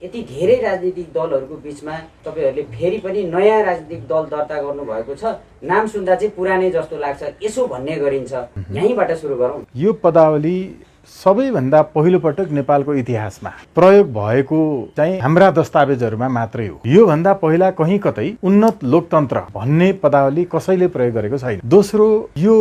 यति धेरै राजनीतिक दलहरूको बीचमा तपाईहरुले फेरि पनि नयाँ राजनीतिक दल दर्ता गर्नुभएको छ। नाम सुन्दा चाहिँ पुरानै जस्तो लाग्छ, यसो भन्ने गरिन्छ। यहीँबाट सुरु गरौँ। यो पदावली सबैभन्दा पहिलो पटक नेपालको इतिहासमा प्रयोग भएको चाहिँ हाम्रा दस्तावेजहरूमा मात्रै हो। यो भन्दा पहिला कहीँ कतै उन्नत लोकतन्त्र भन्ने पदावली कसैले प्रयोग गरेको छैन। दोस्रो, यो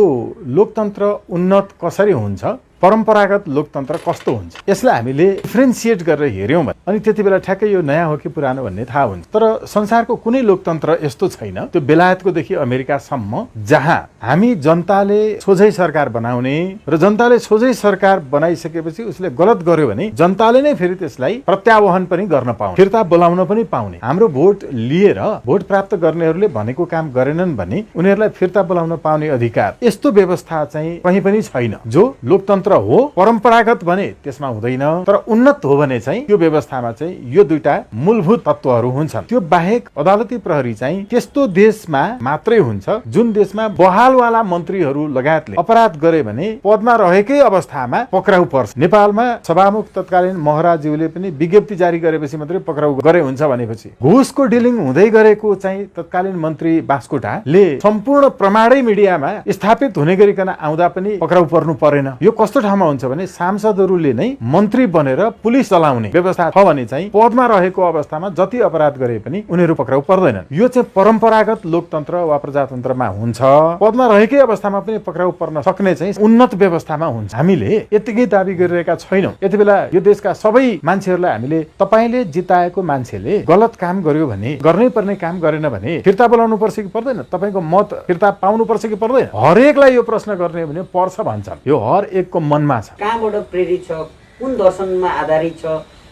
लोकतन्त्र उन्नत कसरी हुन्छ, परम्परागत लोकतन्त्र कस्तो हुन्छ, यसलाई हामीले डिफ्रेन्सिएट गरेर हेर्यौँ भने अनि त्यति बेला ठ्याक्कै यो नयाँ हो कि पुरानो भन्ने थाहा हुन्छ। तर संसारको कुनै लोकतन्त्र यस्तो छैन, त्यो बेलायतकोदेखि अमेरिकासम्म, जहाँ हामी जनताले सोझै सरकार बनाउने र जनताले सोझै सरकार बनाइसकेपछि उसले गलत गर्यो भने जनताले नै फेरि त्यसलाई प्रत्याह्वान पनि गर्न पाउने, फिर्ता बोलाउन पनि पाउने। हाम्रो भोट लिएर भोट प्राप्त गर्नेहरूले भनेको काम गरेनन् भने उनीहरूलाई फिर्ता बोलाउन पाउने अधिकार, यस्तो व्यवस्था चाहिँ कहीँ पनि छैन। जो लोकतन्त्र हो परम्परागत भने त्यसमा हुँदैन, तर उन्नत हो भने चाहिँ त्यो व्यवस्थामा चाहिँ यो दुईटा मूलभूत तत्त्वहरू हुन्छन्। त्यो बाहेक अदालती प्रहरी चाहिँ त्यस्तो देशमा मात्रै हुन्छ जुन देशमा बहालवाला मन्त्रीहरू लगायतले अपराध गरे भने पदमा रहेकै अवस्थामा पक्राउ पर्छ। नेपालमा सभामुख तत्कालीन महराज्यूले पनि विज्ञप्ति जारी गरेपछि मात्रै पक्राउ गरे हुन्छ भनेपछि घुसको डिलिङ हुँदै गरेको चाहिँ तत्कालीन मन्त्री बास्कोटाले सम्पूर्ण प्रमाणै मिडियामा स्थापित हुने गरिकन आउँदा पनि पक्राउ पर्नु परेन। यो कस्तो ठाउँमा हुन्छ भने सांसदहरूले नै मन्त्री बनेर पुलिस चलाउने व्यवस्था छ भने चाहिँ पदमा रहेको अवस्थामा जति अपराध गरे पनि उनीहरू पक्राउ पर्दैनन्। यो चाहिँ परम्परागत लोकतन्त्र वा प्रजातन्त्रमा हुन्छ। पदमा रहेकै अवस्थामा पनि पक्राउ पर्न सक्ने चाहिँ उन्नत व्यवस्थामा हुन्छ। हामीले यतिकै दाबी गरिरहेका छैनौँ। यति बेला यो देशका सबै मान्छेहरूलाई हामीले तपाईले जिताएको मान्छेले गलत काम गर्यो भने, गर्नै पर्ने काम गरेन भने फिर्ता बोलाउनु पर्छ कि पर्दैन, तपाईको मत फिर्ता पाउनु पर्छ कि पर्दैन, हरेकलाई यो प्रश्न गर्ने भने पर्छ भन्छन्। यो हर एकको मनमा छ। कहाँबाट प्रेरित छ, कुन दर्शनमा आधारित छ,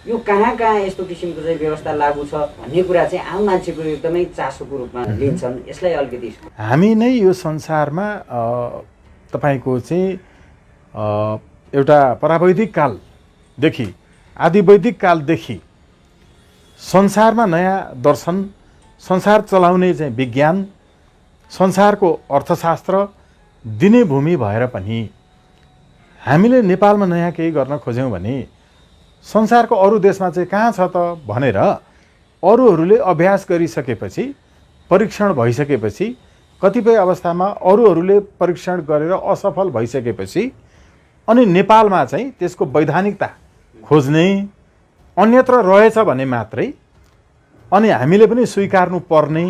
यो कहाँ कहाँ यस्तो किसिमको चाहिँ व्यवस्था लागू छ भन्ने कुरा चाहिँ आम मान्छेको एकदमै चासोको रूपमा लिन्छन्। यसलाई अलिकति हामी नै यो संसारमा तपाईको चाहिँ एउटा प्रावैधिक कालदेखि आदिवैदिक कालदेखि संसारमा नयाँ दर्शन, संसार चलाउने चाहिँ विज्ञान, संसारको अर्थशास्त्र दिने भूमि भएर पनि हामीले नेपालमा नयाँ केही गर्न खोज्यौँ भने संसारको अरू देशमा चाहिँ कहाँ छ त भनेर अरूहरूले अभ्यास गरिसकेपछि, परीक्षण भइसकेपछि, कतिपय अवस्थामा अरूहरूले परीक्षण गरेर असफल भइसकेपछि अनि नेपालमा चाहिँ त्यसको वैधानिकता खोज्ने, अन्यत्र रहेछ भने मात्रै अनि हामीले पनि स्वीकार्नु पर्ने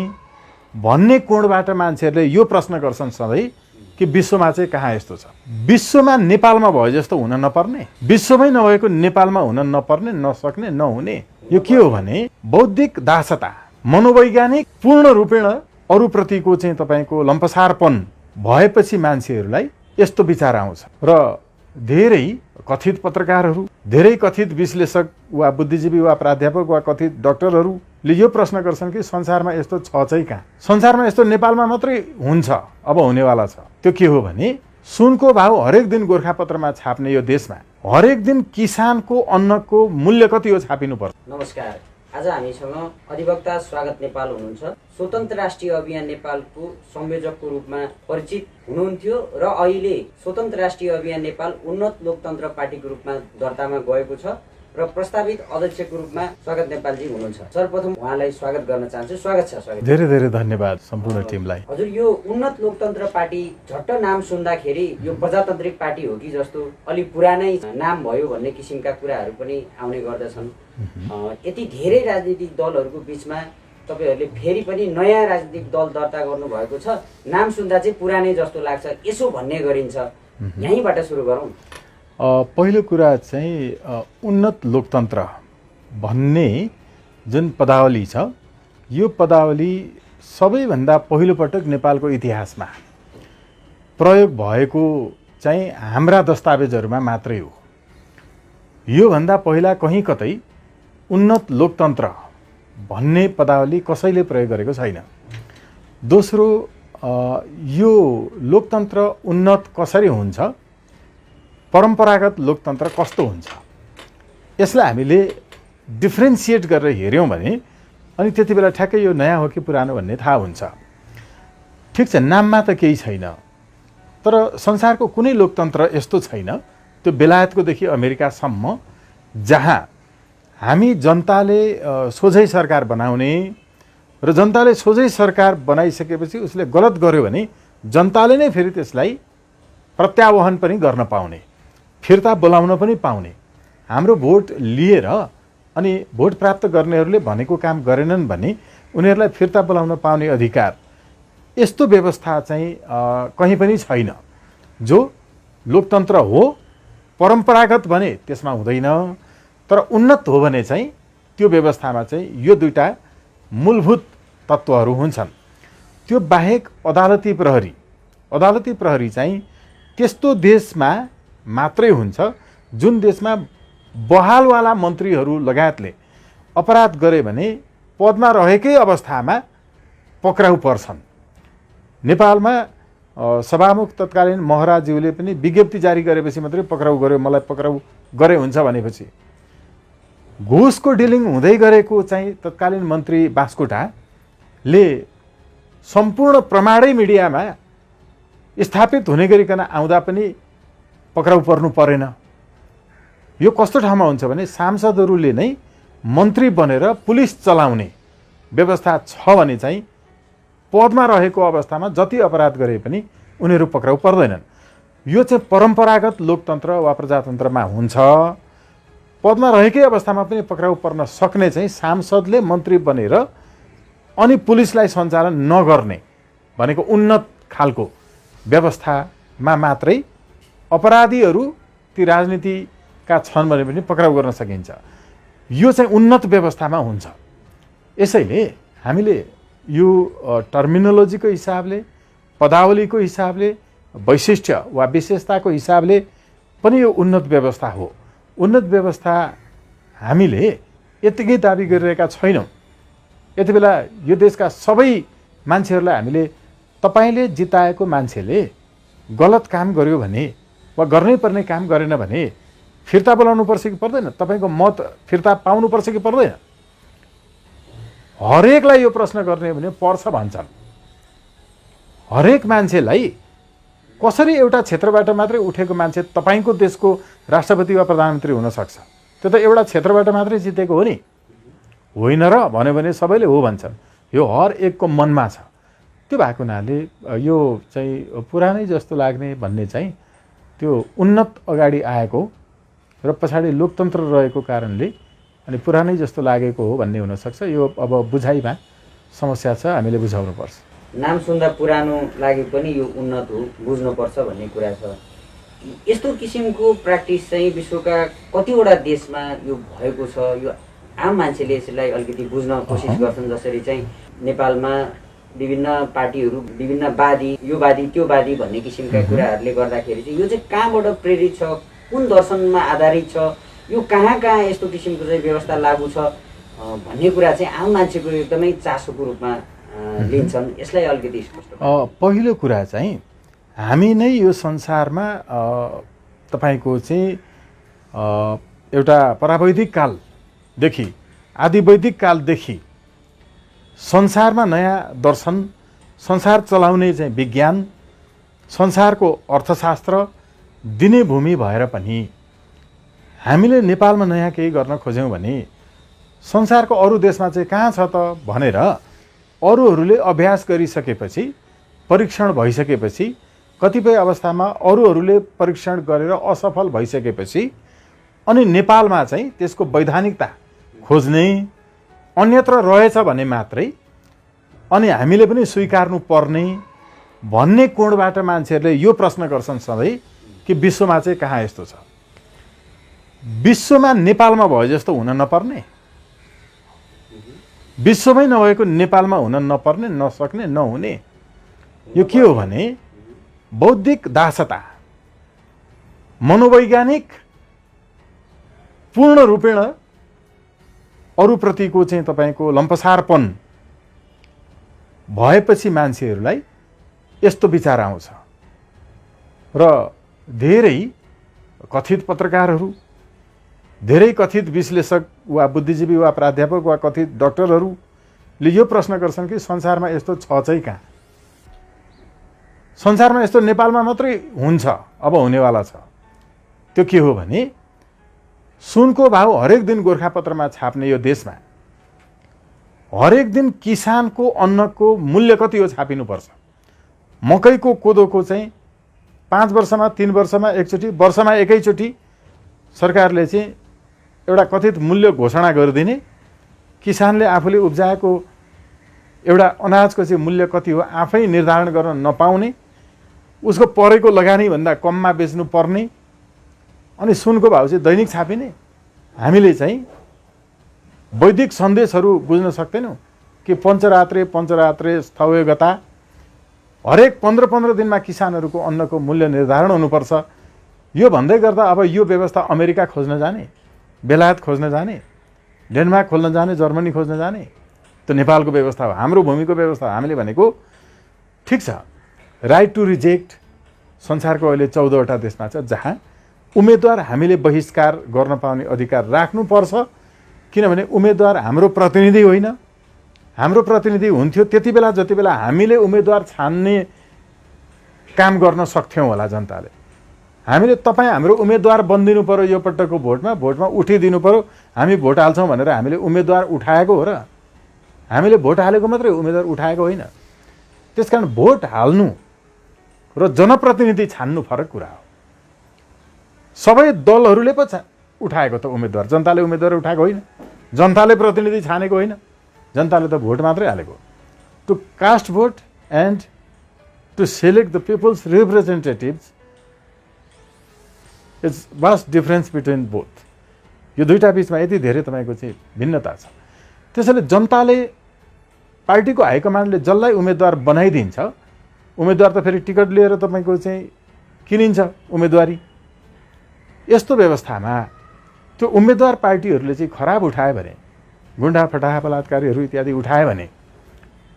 भन्ने कोणबाट मान्छेहरूले यो प्रश्न गर्छन् सधैँ कि विश्वमा चाहिँ कहाँ यस्तो छ। विश्वमा नेपालमा भयो जस्तो हुन नपर्ने, विश्वमै नभएको नेपालमा हुन नपर्ने, नसक्ने, नहुने यो के हो भने बौद्धिक दासता, मनोवैज्ञानिक पूर्ण रूपेण अरूप्रतिको चाहिँ तपाईको लम्पसारपन भएपछि मान्छेहरूलाई यस्तो विचार आउँछ। र धेरै कथित पत्रकारहरू, धेरै कथित विश्लेषक वा बुद्धिजीवी वा प्राध्यापक वा कथित डाक्टरहरूले यो प्रश्न गर्छन् कि संसारमा यस्तो छ चाहिँ कहाँ, संसारमा यस्तो नेपालमा मात्रै हुन्छ, अब हुनेवाला छ। त्यो के हो भने सुनको भाउ हरेक दिन गोरखापत्रमा छाप्ने यो देशमा हरेक दिन किसानको अन्नको मूल्य कति हो छापिनुपर्छ। नमस्कार, आज हामीसँग अधिवक्ता स्वागत नेपाल हुनुहुन्छ। स्वतन्त्र राष्ट्रिय अभियान नेपालको संयोजकको रूपमा परिचित हुनुहुन्थ्यो र अहिले स्वतन्त्र राष्ट्रिय अभियान नेपाल उन्नत लोकतन्त्र पार्टीको रूपमा दर्तामा गएको छ र प्रस्तावित अध्यक्षको रूपमा स्वागत नेपालजी हुनुहुन्छ। सर्वप्रथम उहाँलाई स्वागत गर्न चाहन्छु। स्वागत छ। स्वागत। धेरै धेरै धन्यवाद सम्पूर्ण टिमलाई। हजुर, यो उन्नत लोकतन्त्र पार्टी झट्ट नाम सुन्दाखेरि यो प्रजातान्त्रिक पार्टी हो कि जस्तो, अलि पुरानै नाम भयो भन्ने किसिमका कुराहरू पनि आउने गर्दछन्। यति धेरै राजनीतिक दलहरूको बीचमा तपाईहरुले फेरि पनि नयाँ राजनीतिक दल दर्ता गर्नुभएको छ। नाम सुन्दा चाहिँ पुरानै जस्तो लाग्छ, यसो भन्ने गरिन्छ। यहीँबाट सुरु गरौँ। पहिलो कुरा चाहिँ उन्नत लोकतन्त्र भन्ने जुन पदावली छ, यो पदावली सबैभन्दा पहिलो पटक नेपालको इतिहासमा प्रयोग भएको चाहिँ हाम्रा दस्तावेजहरूमा मात्रै हो। यो भन्दा पहिला कहीँ कतै उन्नत लोकतन्त्र भन्ने पदावली कसैले प्रयोग गरेको छैन। दोस्रो, यो लोकतन्त्र उन्नत कसरी हुन्छ, परम्परागत लोकतन्त्र कस्तो हुन्छ, यसलाई हामीले डिफ्रेन्सिएट गरेर हेर्यौँ भने अनि त्यति बेला ठ्याक्कै यो नयाँ हो कि पुरानो भन्ने थाहा हुन्छ। ठिक छ, नाममा त केही छैन, तर संसारको कुनै लोकतन्त्र यस्तो छैन, त्यो बेलायतकोदेखि अमेरिकासम्म, जहाँ हामी जनताले सोझै सरकार बनाउने र जनताले सोझै सरकार बनाइसकेपछि उसले गलत गर्यो भने जनताले नै फेरि त्यसलाई प्रत्याह्वान पनि गर्न पाउने, फिर्ता बोलाउन पनि पाउने। हाम्रो भोट लिएर अनि भोट प्राप्त गर्नेहरूले भनेको काम गरेनन् भने उनीहरूलाई फिर्ता बोलाउन पाउने अधिकार यस्तो व्यवस्था चाहिँ कहीँ पनि छैन। जो लोकतन्त्र हो, परम्परागत भने त्यसमा हुँदैन, तर उन्नत हो भने चाहिँ त्यो व्यवस्थामा चाहिँ यो दुईटा मूलभूत तत्त्वहरू हुन्छन्। त्यो बाहेक अदालती प्रहरी चाहिँ त्यस्तो देशमा मात्रै हुन्छ जुन देशमा बहालवाला मन्त्रीहरू लगायतले अपराध गरे भने पदमा रहेकै अवस्थामा पक्राउ पर्छन्। नेपालमा सभामुख तत्कालीन महराज्यूले पनि विज्ञप्ति जारी गरेपछि मात्रै पक्राउ गर्यो, मलाई पक्राउ गरे हुन्छ भनेपछि घुसको डिलिङ हुँदै गरेको चाहिँ तत्कालीन मन्त्री बास्कोटाले सम्पूर्ण प्रमाणै मिडियामा स्थापित हुने गरिकन आउँदा पनि पक्राउ पर्नु परेन। यो कस्तो ठाउँमा हुन्छ भने सांसदहरूले नै मन्त्री बनेर पुलिस चलाउने व्यवस्था छ भने चाहिँ पदमा रहेको अवस्थामा जति अपराध गरे पनि उनीहरू पक्राउ पर्दैनन्। यो चाहिँ परम्परागत लोकतन्त्र वा प्रजातन्त्रमा हुन्छ। पदमा रहेकै अवस्थामा पनि पक्राउ पर्न सक्ने चाहिँ सांसदले मन्त्री बनेर अनि पुलिसलाई सञ्चालन नगर्ने भनेको उन्नत खालको व्यवस्थामा मात्रै अपराधीहरू ती राजनीतिका छन् भने पनि पक्राउ गर्न सकिन्छ। यो चाहिँ उन्नत व्यवस्थामा हुन्छ। यसैले हामीले यो टर्मिनोलोजीको हिसाबले, पदावलीको हिसाबले, वैशिष्ट्य वा विशेषताको हिसाबले पनि यो उन्नत व्यवस्था हो। उन्नत व्यवस्था हामीले यतिकै दाबी गरिरहेका छैनौँ। यति बेला यो देशका सबै मान्छेहरूलाई हामीले तपाईले जिताएको मान्छेले गलत काम गर्यो भने वा गर्नै पर्ने काम गरेन भने फिर्ता बोलाउनु पर्छ कि पर्दैन, तपाईको मत फिर्ता पाउनु पर्छ कि पर्दैन, हरेकलाई यो प्रश्न गर्ने भने पर्छ भन्छन्। हरेक मान्छेलाई कसरी एउटा क्षेत्रबाट मात्रै उठेको मान्छे तपाईको देशको राष्ट्रपति वा प्रधानमन्त्री हुन सक्छ? त्यो त एउटा क्षेत्रबाट मात्रै जितेको हो नि, होइन र भन्यो भने सबैले हो भन्छन्। यो हर एकको मनमा छ। त्यो भएको हुनाले यो चाहिँ पुरानै जस्तो लाग्ने भन्ने चाहिँ त्यो उन्नत अगाडि आएको र पछाडि लोकतन्त्र रहेको कारणले अनि पुरानै जस्तो लागेको हो भन्ने हुनसक्छ। यो अब बुझाइमा समस्या छ, हामीले बुझाउनुपर्छ। नाम सुन्दा पुरानो लागे पनि यो उन्नत हो, बुझ्नुपर्छ भन्ने कुरा छ। यस्तो किसिमको प्र्याक्टिस चाहिँ विश्वका कतिवटा देशमा यो भएको छ। यो आम मान्छेले यसलाई अलिकति बुझ्न कोसिस गर्छन्। जसरी चाहिँ नेपालमा विभिन्न पार्टीहरू, विभिन्न वादी, यो वादी त्यो वादी भन्ने किसिमका कुराहरूले गर्दाखेरि चाहिँ यो चाहिँ कहाँबाट प्रेरित छ, कुन दर्शनमा आधारित छ, यो कहाँ कहाँ यस्तो किसिमको चाहिँ व्यवस्था लागू छ भन्ने कुरा चाहिँ आम मान्छेको एकदमै चासोको रूपमा लिन्छन्। यसलाई अलिकति स्पष्ट। पहिलो कुरा चाहिँ हामी नै यो संसारमा तपाईको चाहिँ एउटा प्रावैधिक कालदेखि आदिवैदिक कालदेखि संसारमा नयाँ दर्शन, संसार चलाउने चाहिँ विज्ञान, संसारको अर्थशास्त्र दिने भूमि भएर पनि हामीले नेपालमा नयाँ केही गर्न खोज्यौँ भने संसारको अरू देशमा चाहिँ कहाँ छ त भनेर अरूहरूले अभ्यास गरिसकेपछि, परीक्षण भइसकेपछि, कतिपय अवस्थामा अरूहरूले परीक्षण गरेर असफल भइसकेपछि अनि नेपालमा चाहिँ त्यसको वैधानिकता खोज्ने, अन्यत्र रहेछ भने मात्रै अनि हामीले पनि स्वीकार्नु पर्ने भन्ने कोणबाट मान्छेहरूले यो प्रश्न गर्छन् सधैँ कि विश्वमा चाहिँ कहाँ यस्तो छ? विश्वमा नेपालमा भए जस्तो हुन नपर्ने, विश्वमै नभएको नेपालमा हुन नपर्ने, नसक्ने, नहुने यो के हो भने बौद्धिक दासता, मनोवैज्ञानिक पूर्ण रूपेण अरूप्रतिको चाहिँ तपाईको लम्पसारपन भएपछि मान्छेहरूलाई यस्तो विचार आउँछ। र धेरै कथित पत्रकारहरू, धेरै कथित विश्लेषक वा बुद्धिजीवी वा प्राध्यापक वा कथित डाक्टरहरूले यो प्रश्न गर्छन् कि संसारमा यस्तो छ चाहिँ कहाँ? संसारमा यस्तो नेपालमा मात्रै हुन्छ, अब हुनेवाला छ। त्यो के हो भने सुनको भाउ हरेक दिन गोरखापत्रमा छाप्ने यो देशमा हरेक दिन किसानको अन्नको मूल्य कति हो छापिनुपर्छ। मकैको कोदोको चाहिँ 5 वर्षमा 3 वर्षमा एकचोटि वर्षमा एकैचोटि सरकारले चाहिँ एउटा कथित मूल्य घोषणा गरिदिने, किसानले आफूले उब्जाएको एउटा अनाजको चाहिँ मूल्य कति हो आफै निर्धारण गर्न नपाउने, उसको परेको लगानीभन्दा कममा बेच्नु पर्ने, अनि सुनको भाउ चाहिँ दैनिक छापिने। हामीले चाहिँ वैदिक सन्देशहरू बुझ्न सक्दैनौँ कि पञ्चरात्रे स्थवगता हरेक 15-15 दिनमा किसानहरूको अन्नको मूल्य निर्धारण हुनुपर्छ। यो भन्दै गर्दा अब यो व्यवस्था अमेरिका खोज्न जाने, बेलायत खोज्न जाने, डेनमार्क खोज्न जाने, जर्मनी खोज्न जाने, त्यो नेपालको व्यवस्था हो, हाम्रो भूमिको व्यवस्था हो। हामीले भनेको ठिक छ, राइट टु रिजेक्ट संसारको अहिले 14वटा देशमा छ जहाँ उम्मेदवार हामीले बहिष्कार गर्न पाउने अधिकार राख्नुपर्छ, किनभने उम्मेदवार हाम्रो प्रतिनिधि होइन। हाम्रो प्रतिनिधि हुन्थ्यो त्यति बेला जति बेला हामीले उम्मेदवार छान्ने काम गर्न सक्थ्यौँ होला जनताले। हामीले तपाईँ हाम्रो उम्मेदवार बनिदिनु पर्यो, यो पटकको भोटमा उठिदिनु पर्यो, हामी भोट हाल्छौँ भनेर हामीले उम्मेदवार उठाएको हो र? हामीले भोट हालेको मात्रै उम्मेदवार उठाएको होइन। त्यसकारण भोट हाल्नु र जनप्रतिनिधि छान्नु फरक कुरा हो। सबै दलहरूले पो उठाएको त उम्मेदवार, जनताले उम्मेदवार उठाएको होइन, जनताले प्रतिनिधि छानेको होइन, जनताले त भोट मात्रै हालेको। टु कास्ट भोट and to select the people's representatives it's vast difference between both. यो दुईटा बिचमा यति धेरै तपाईँको चाहिँ भिन्नता छ। त्यसैले जनताले, पार्टीको हाइकमान्डले जसलाई उम्मेदवार बनाइदिन्छ, उम्मेदवार त फेरि टिकट लिएर तपाईँको चाहिँ किनिन्छ उम्मेदवारी। यस्तो व्यवस्थामा त्यो उम्मेदवार पार्टीहरूले चाहिँ खराब उठायो भने, गुन्डा फटाहा बलात्कारीहरू इत्यादि उठायो भने,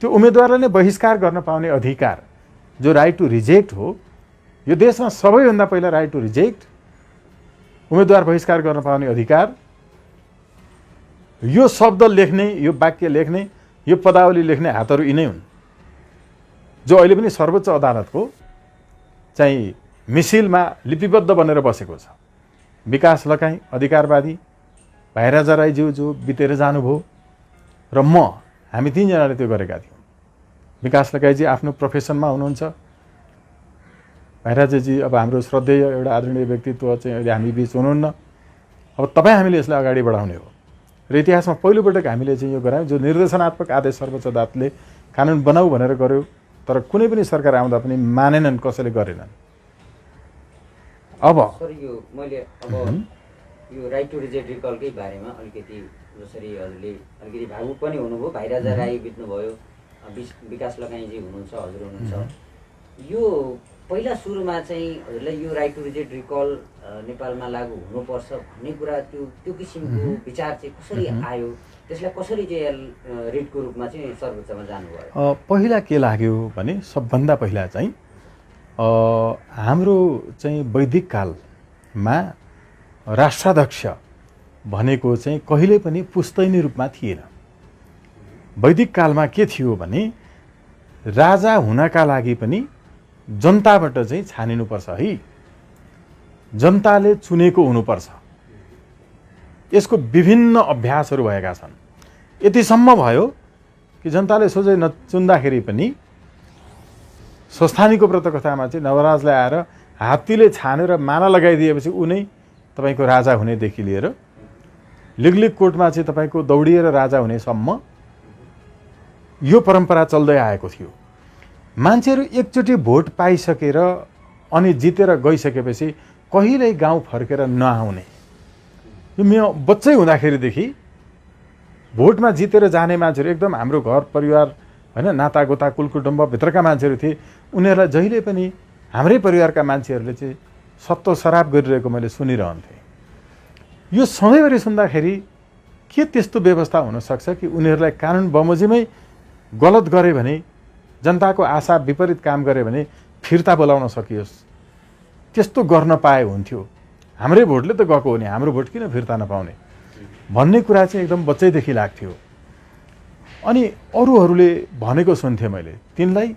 त्यो उम्मेदवारलाई नै बहिष्कार गर्न पाउने अधिकार जो राइट टु रिजेक्ट हो, यो देशमा सबैभन्दा पहिला राइट टु रिजेक्ट, उम्मेदवार बहिष्कार गर्न पाउने अधिकार, यो शब्द लेख्ने, यो वाक्य लेख्ने, यो पदावली लेख्ने हातहरू यिनै हुन् जो अहिले पनि सर्वोच्च अदालतको चाहिँ मिसिलमा लिपिबद्ध बनेर बसेको छ। विकास लकाई अधिकारवादी, भाइराजा राईज्यू जो बितेर जानुभयो, र हामी तीनजनाले त्यो गरेका थियौँ। विकास लकाईजी आफ्नो प्रोफेसनमा हुनुहुन्छ, भाइराजाजी अब हाम्रो श्रद्धेय एउटा आदरणीय व्यक्तित्व चाहिँ अहिले हामी बिच हुनुहुन्न। अब तपाईँ हामीले यसलाई अगाडि बढाउने हो र इतिहासमा पहिलोपटक हामीले चाहिँ यो गरायौँ, जो निर्देशनात्मक आदेश सर्वोच्च अदालतले कानुन बनाऊ भनेर गर्यो, तर कुनै पनि सरकार आउँदा पनि मानेनन्, कसैले गरेनन्। अब सर यो मैले अब यो राइट टु रिजेक्ट रिकलकै बारेमा अलिकति जसरी हजुरले अलिकति भावुक पनि हुनुभयो, भाइराजा राई बित्नुभयो, विकास लगाईजी हुनुहुन्छ, हजुर हुनुहुन्छ, यो पहिला सुरुमा चाहिँ हजुरलाई यो राइट टु रिजेक्ट रिकल नेपालमा लागू हुनुपर्छ भन्ने कुरा त्यो किसिमको विचार चाहिँ कसरी आयो, त्यसलाई कसरी चाहिँ रिटको रूपमा चाहिँ सर्वोच्चमा जानुभयो? पहिला के लाग्यो भने सबभन्दा पहिला चाहिँ हाम्रो चाहिँ वैदिक कालमा राष्ट्राध्यक्ष भनेको चाहिँ कहिले पनि पुस्तैनी रूपमा थिएन। वैदिक कालमा के थियो भने राजा हुनका लागि पनि जनताबाट चाहिँ छानिनुपर्छ है, जनताले चुनेको हुनुपर्छ। यसको विभिन्न अभ्यासहरू भएका छन्। यतिसम्म भयो कि जनताले सोझै नचुन्दाखेरि पनि संस्थानीको व्रतकथामा चाहिँ नवराजलाई आएर हात्तीले छानेर माला लगाइदिएपछि उनै तपाईँको राजा हुनेदेखि लिएर लिगलिग कोर्टमा चाहिँ तपाईँको दौडिएर राजा हुनेसम्म यो परम्परा चल्दै आएको थियो। मान्छेहरू एकचोटि भोट पाइसकेर अनि जितेर गइसकेपछि कहिल्यै गाउँ फर्केर नआउने। यो म बच्चै हुँदाखेरिदेखि भोटमा जितेर जाने मान्छेहरू एकदम हाम्रो घर परिवार होइन, नातागोता कुलकुटुम्बभित्रका मान्छेहरू थिए। उनीहरूलाई जहिले पनि हाम्रै परिवारका मान्छेहरूले चाहिँ सत्तो सराप गरिरहेको मैले सुनिरहन्थेँ। यो सधैँभरि सुन्दाखेरि के त्यस्तो व्यवस्था हुनसक्छ कि उनीहरूलाई कानुन बमोजिमै गलत गरे भने, जनताको आशा विपरीत काम गरे भने फिर्ता बोलाउन सकियोस्, त्यस्तो गर्न पाए हुन्थ्यो। हाम्रै भोटले त गएको हो नि, हाम्रो भोट किन फिर्ता नपाउने भन्ने कुरा चाहिँ एकदम बच्चैदेखि लाग्थ्यो। अनि अरूहरूले भनेको सुन्थेँ मैले, तिनलाई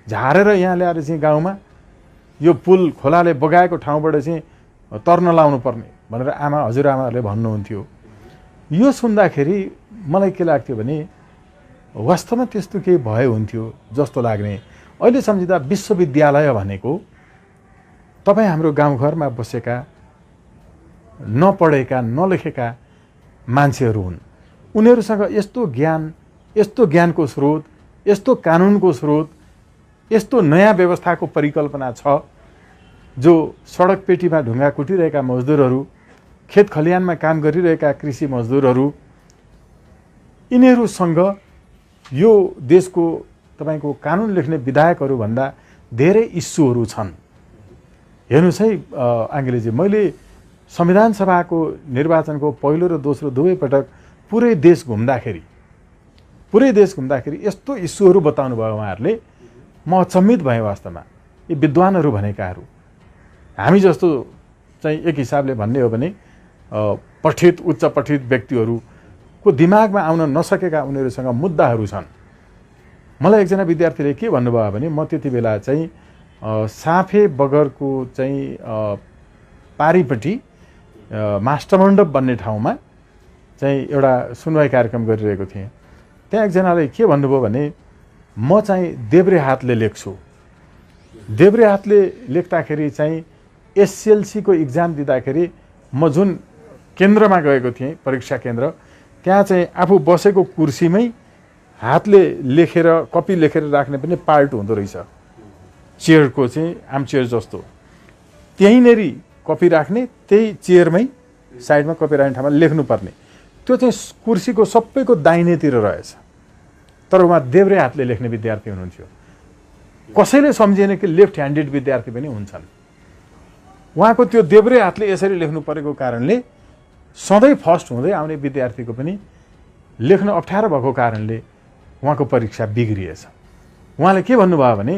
झारेर यहाँ ल्याएर चाहिँ गाउँमा यो पुल खोलाले बगाएको ठाउँबाट चाहिँ तर्न लाउनु पर्ने, भनेर हजुरआमाहरूले भन्नुहुन्थ्यो। यो सुन्दाखेरि मलाई के लाग्थ्यो भने वास्तवमा त्यस्तो केही भए हुन्थ्यो जस्तो लाग्ने। अहिले सम्झिँदा विश्वविद्यालय भनेको तपाईँ हाम्रो गाउँघरमा बसेका नपढेका नलेखेका मान्छेहरू हुन्। उनीहरूसँग यस्तो ज्ञानको स्रोत, यस्तो कानुनको स्रोत, यस्तो नयाँ व्यवस्थाको परिकल्पना छ जो सडक पेटीमा ढुङ्गा कुटिरहेका मजदुरहरू, खेत खलिहानमा काम गरिरहेका कृषि मजदुरहरू, यिनीहरूसँग यो देशको तपाईँको कानुन लेख्ने विधायकहरूभन्दा धेरै इस्युहरू छन्। हेर्नुहोस् है आङ्ग्रेजी, मैले संविधान सभाको निर्वाचनको पहिलो र दोस्रो दुवै पटक पुरै देश घुम्दाखेरि यस्तो इस्युहरू बताउनु भयो उहाँहरूले, म अचम्मित भएँ। वास्तवमा यी विद्वानहरू भनेकाहरू हामी जस्तो चाहिँ एक हिसाबले भन्ने हो भने उच्च पठित व्यक्तिहरूको दिमागमा आउन नसकेका उनीहरूसँग मुद्दाहरू छन्। मलाई एकजना विद्यार्थीले के भन्नुभयो भने म त्यति बेला चाहिँ साफे बगरको चाहिँ पारिपट्टि मास्टरमण्डप बन्ने ठाउँमा चाहिँ एउटा सुनवाई कार्यक्रम गरिरहेको थिएँ। त्यहाँ एकजनाले के भन्नुभयो भने म चाहिँ देब्रे हातले लेख्छु। देब्रे हातले लेख्दाखेरि चाहिँ एसएलसीको इक्जाम दिँदाखेरि म जुन केन्द्रमा गएको थिएँ, परीक्षा केन्द्र, त्यहाँ चाहिँ आफू बसेको कुर्सीमै हातले लेखेर कपी लेखेर राख्ने पनि पार्ट हुँदो रहेछ। चेयरको चाहिँ आर्मचेयर जस्तो त्यहीँनेरि कपी राख्ने, त्यही चेयरमै साइडमा कपी राख्ने ठाउँमा लेख्नुपर्ने। त्यो चाहिँ कुर्सीको सबैको दाहिनेतिर रहेछ। तर उहाँ देब्रे हातले लेख्ने विद्यार्थी हुनुहुन्थ्यो। कसैले सम्झिएन कि लेफ्ट ह्यान्डेड विद्यार्थी पनि हुन्छन्। उहाँको त्यो देब्रे हातले यसरी लेख्नु परेको कारणले सधैँ फर्स्ट हुँदै आउने विद्यार्थीको पनि लेख्न अप्ठ्यारो भएको कारणले उहाँको परीक्षा बिग्रिएछ। उहाँले के भन्नुभयो भने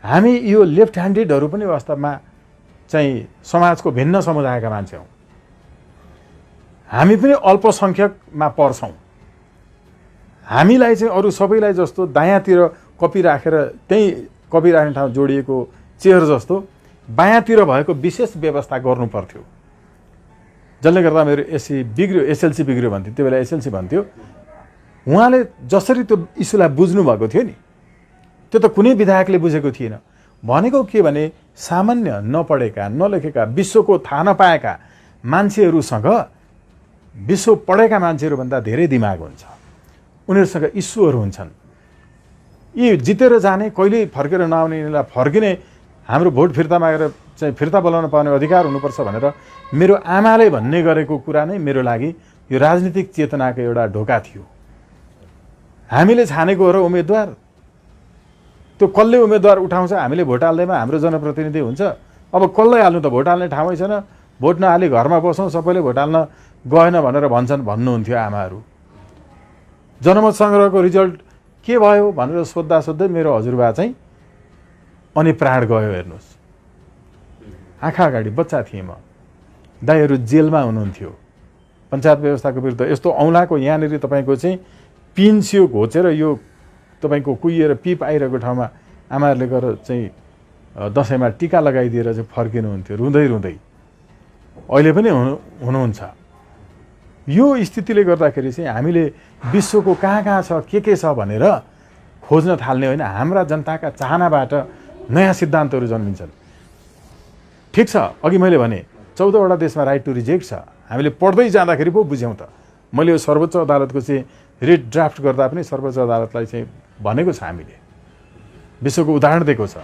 हामी यो लेफ्ट ह्यान्डेडहरू पनि वास्तवमा चाहिँ समाजको भिन्न समुदायका मान्छे हौँ। हामी पनि अल्पसङ्ख्यकमा पर्छौँ। हामीलाई चाहिँ अरू सबैलाई जस्तो दायाँतिर कपी राखेर त्यही कपी राख्ने ठाउँ जोडिएको चेयर जस्तो बायाँतिर भएको विशेष व्यवस्था गर्नु पर्थ्यो। जसले गर्दा मेरो एसएलसी बिग्रियो भन्थ्यो, त्यो बेला एसएलसी भन्थ्यो। उहाँले जसरी त्यो इस्युलाई बुझ्नु भएको थियो नि, त्यो त कुनै विधायकले बुझेको थिएन। भनेको के भने सामान्य नपढेका नलेखेका विश्वको थाहा नपाएका मान्छेहरूसँग विश्व पढेका मान्छेहरूभन्दा धेरै दिमाग हुन्छ। उनीहरूसँग इस्युहरू हुन्छन्। यी जितेर जाने, कहिले फर्केर नआउने, यिनीहरूलाई फर्किने, हाम्रो भोट फिर्ता मागेर चाहिँ फिर्ता बोलाउन पाउने अधिकार हुनुपर्छ भनेर मेरो आमाले भन्ने गरेको कुरा नै मेरो लागि यो राजनीतिक चेतनाको एउटा ढोका थियो। हामीले छानेको र उम्मेदवार, त्यो कसले उम्मेदवार उठाउँछ, हामीले भोट हाल्दैमा हाम्रो जनप्रतिनिधि हुन्छ। अब कसलाई हाल्नु त, भोट हाल्ने ठाउँै छैन, भोट नहाली घरमा बसौँ, सबैले भोट हाल्न गएन भनेर भन्नुहुन्थ्यो आमाहरू। जनमत सङ्ग्रहको रिजल्ट के भयो भनेर सोद्धा मेरो हजुरबा चाहिँ अनि प्राण गयो। हेर्नुहोस्, आँखा अगाडि बच्चा थिएँ म। दाइहरू जेलमा हुनुहुन्थ्यो पञ्चायत व्यवस्थाको विरुद्ध। यस्तो औँलाको यहाँनिर तपाईँको चाहिँ पिन्सियो घोचेर यो तपाईँको कुहिएर पिप आइरहेको ठाउँमा आमाहरूले गएर चाहिँ दसैँमा टिका लगाइदिएर चाहिँ फर्किनुहुन्थ्यो रुँदै रुँदै। अहिले पनि हुनुहुन्छ। यो स्थितिले गर्दाखेरि चाहिँ हामीले विश्वको कहाँ छ के छ भनेर खोज्न थाल्ने होइन। हाम्रा जनताका चाहनाबाट नयाँ सिद्धान्तहरू जन्मिन्छन्। ठिक छ, अघि मैले भने 14वटा देशमा राइट टु रिजेक्ट छ। हामीले पढ्दै जाँदाखेरि पो बुझ्यौँ त। मैले यो सर्वोच्च अदालतको चाहिँ रिट ड्राफ्ट गर्दा पनि सर्वोच्च अदालतलाई चाहिँ भनेको छ, हामीले विश्वको उदाहरण दिएको छ।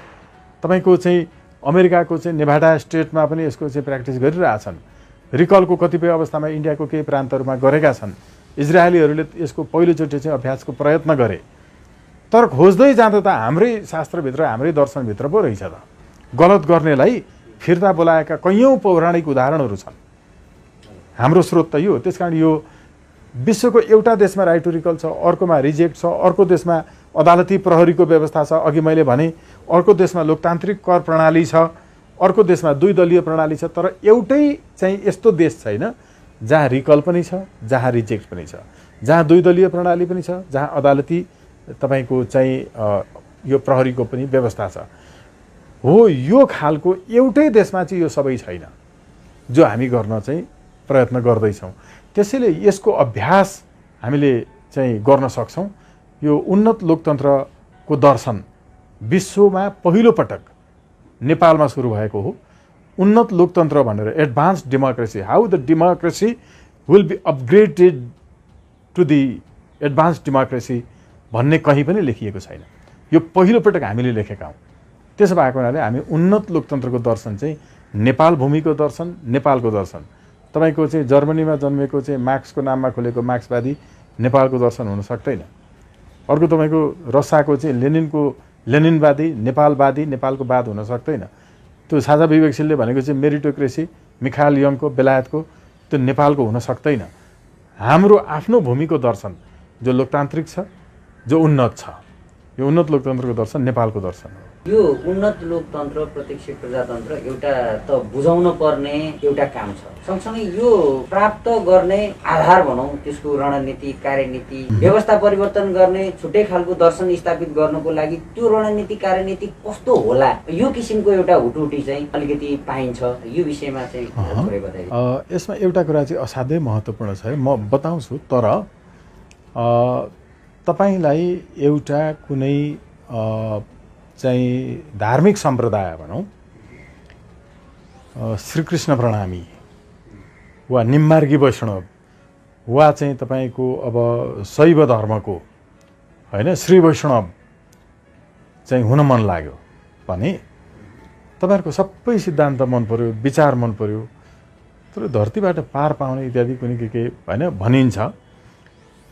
तपाईँको चाहिँ अमेरिकाको चाहिँ नेभाडा स्टेटमा पनि यसको चाहिँ प्र्याक्टिस गरिरहेछन्। रिकलको कतिपय अवस्थामा इन्डियाको केही प्रान्तहरूमा गरेका छन्। इजरायलीहरूले यसको पहिलोचोटि चाहिँ अभ्यासको प्रयत्न गरे। तर खोज्दै जाँदा त हाम्रै शास्त्रभित्र, हाम्रै दर्शनभित्र पो रहेछ त। गलत गर्नेलाई फिर्ता बोलाएका कैयौँ पौराणिक उदाहरणहरू छन्। हाम्रो स्रोत त यो। त्यसकारण यो विश्वको एउटा देशमा राइट टु रिकल छ, अर्कोमा रिजेक्ट छ, अर्को देशमा अदालती प्रहरीको व्यवस्था छ, अघि मैले भने, अर्को देशमा लोकतान्त्रिक कर प्रणाली छ, अर्को देशमा 2 दलीय प्रणाली छ। तर एउटै चाहिँ यस्तो देश छैन जहाँ रिकल पनि छ, जहाँ रिजेक्ट पनि छ, जहाँ 2 दलीय प्रणाली पनि छ, जहाँ अदालती तपाईँको चाहिँ यो प्रहरीको पनि व्यवस्था छ। हो, यो खालको एउटै देशमा चाहिँ यो सबै छैन। जो हामी गर्न चाहिँ प्रयत्न गर्दैछौँ। त्यसैले यसको अभ्यास हामीले चाहिँ गर्न सक्छौँ। यो उन्नत लोकतन्त्रको दर्शन विश्वमा पहिलो पटक नेपालमा सुरु भएको हो। उन्नत लोकतन्त्र भनेर advance democracy, how the democracy will be upgraded to the advance democracy भन्ने कहीँ पनि लेखिएको छैन। यो पहिलो पटक हामीले लेखेका हौँ। त्यसो भएको हुनाले हामी उन्नत लोकतन्त्रको दर्शन चाहिँ नेपाल भूमिको दर्शन, नेपालको दर्शन। तपाईँको चाहिँ जर्मनीमा जन्मेको चाहिँ मार्क्सको नाममा खोलेको मार्क्सवादी नेपालको दर्शन हुन सक्दैन। अर्को तपाईँको रसाको चाहिँ लेनिनको लेनिनवादी नेपालवादी नेपालको वाद हुन सक्दैन। त्यो साझा विवेकशीलले भनेको चाहिँ मेरिटोक्रेसी मिखाइल यङको बेलायतको त्यो नेपालको हुन सक्दैन। हाम्रो आफ्नो भूमिको दर्शन जो लोकतान्त्रिक छ, जो उन्नत छ, यो उन्नत लोकतन्त्रको दर्शन नेपालको दर्शन हो। यो उन्नत लोकतन्त्र प्रत्यक्ष प्रजातन्त्र एउटा त बुझाउन पर्ने एउटा काम छ, सँगसँगै यो प्राप्त गर्ने आधार भनौँ, त्यसको रणनीति कार्यनीति व्यवस्था परिवर्तन गर्ने छुट्टै खालको दर्शन स्थापित गर्नको लागि त्यो रणनीति कार्यनीति कस्तो होला, यो किसिमको एउटा हुटुटी चाहिँ अलिकति पाइन्छ। यो विषयमा चाहिँ थोरै बताइदिनु। यसमा एउटा कुरा चाहिँ असाध्यै महत्त्वपूर्ण छ, म बताउँछु। तर तपाईलाई एउटा कुनै चाहिँ धार्मिक सम्प्रदाय भनौँ, श्रीकृष्ण प्रणामी वा निम्मार्गी वैष्णव वा चाहिँ तपाईँको अब शैव धर्मको होइन श्री वैष्णव चाहिँ हुन मन लाग्यो भने तपाईँहरूको सबै सिद्धान्त मन पर्यो, विचार मन पर्यो, तर धरतीबाट पार पाउने इत्यादि कुनै के होइन भनिन्छ।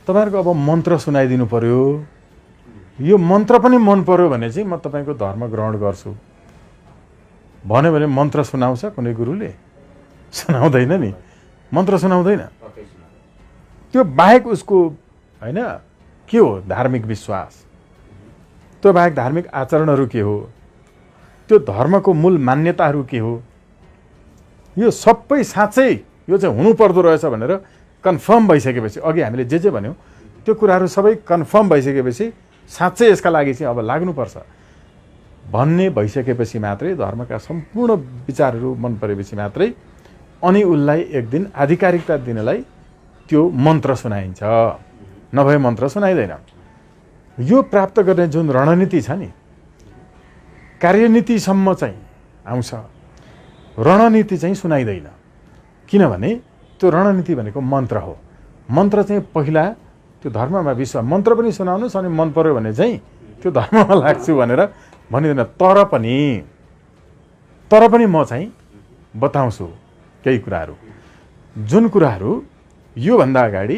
तपाईँहरूको अब मन्त्र सुनाइदिनु पर्यो, यो मन्त्र पनि मन पर्यो भने चाहिँ म तपाईँको धर्म ग्रहण गर्छु भन्यो भने मन्त्र सुनाउँछ कुनै गुरुले? सुनाउँदैन नि, मन्त्र सुनाउँदैन। त्यो बाहेक उसको होइन के हो धार्मिक विश्वास, त्यो बाहेक धार्मिक आचरणहरू के हो, त्यो धर्मको मूल मान्यताहरू के हो, यो सबै साँच्चै यो चाहिँ हुनुपर्दो रहेछ भनेर कन्फर्म भइसकेपछि, अघि हामीले जे भन्यौँ त्यो कुराहरू सबै कन्फर्म भइसकेपछि साँच्चै यसका लागि चाहिँ अब लाग्नुपर्छ भन्ने भइसकेपछि मात्रै, धर्मका सम्पूर्ण विचारहरू मन परेपछि मात्रै अनि उसलाई एक दिन आधिकारिकता दिनलाई त्यो मन्त्र सुनाइन्छ, नभए मन्त्र सुनाइँदैन। यो प्राप्त गर्ने जुन रणनीति छ नि, कार्यनीतिसम्म चाहिँ आउँछ, रणनीति चाहिँ सुनाइँदैन। किनभने त्यो रणनीति भनेको मन्त्र हो। मन्त्र चाहिँ पहिला त्यो धर्ममा विश्वास, मन्त्र पनि सुनाउनुहोस् अनि मन पर्यो भने चाहिँ त्यो धर्ममा लाग्छु भनेर भनिँदैन। तर पनि म चाहिँ बताउँछु केही कुराहरू, जुन कुराहरू योभन्दा अगाडि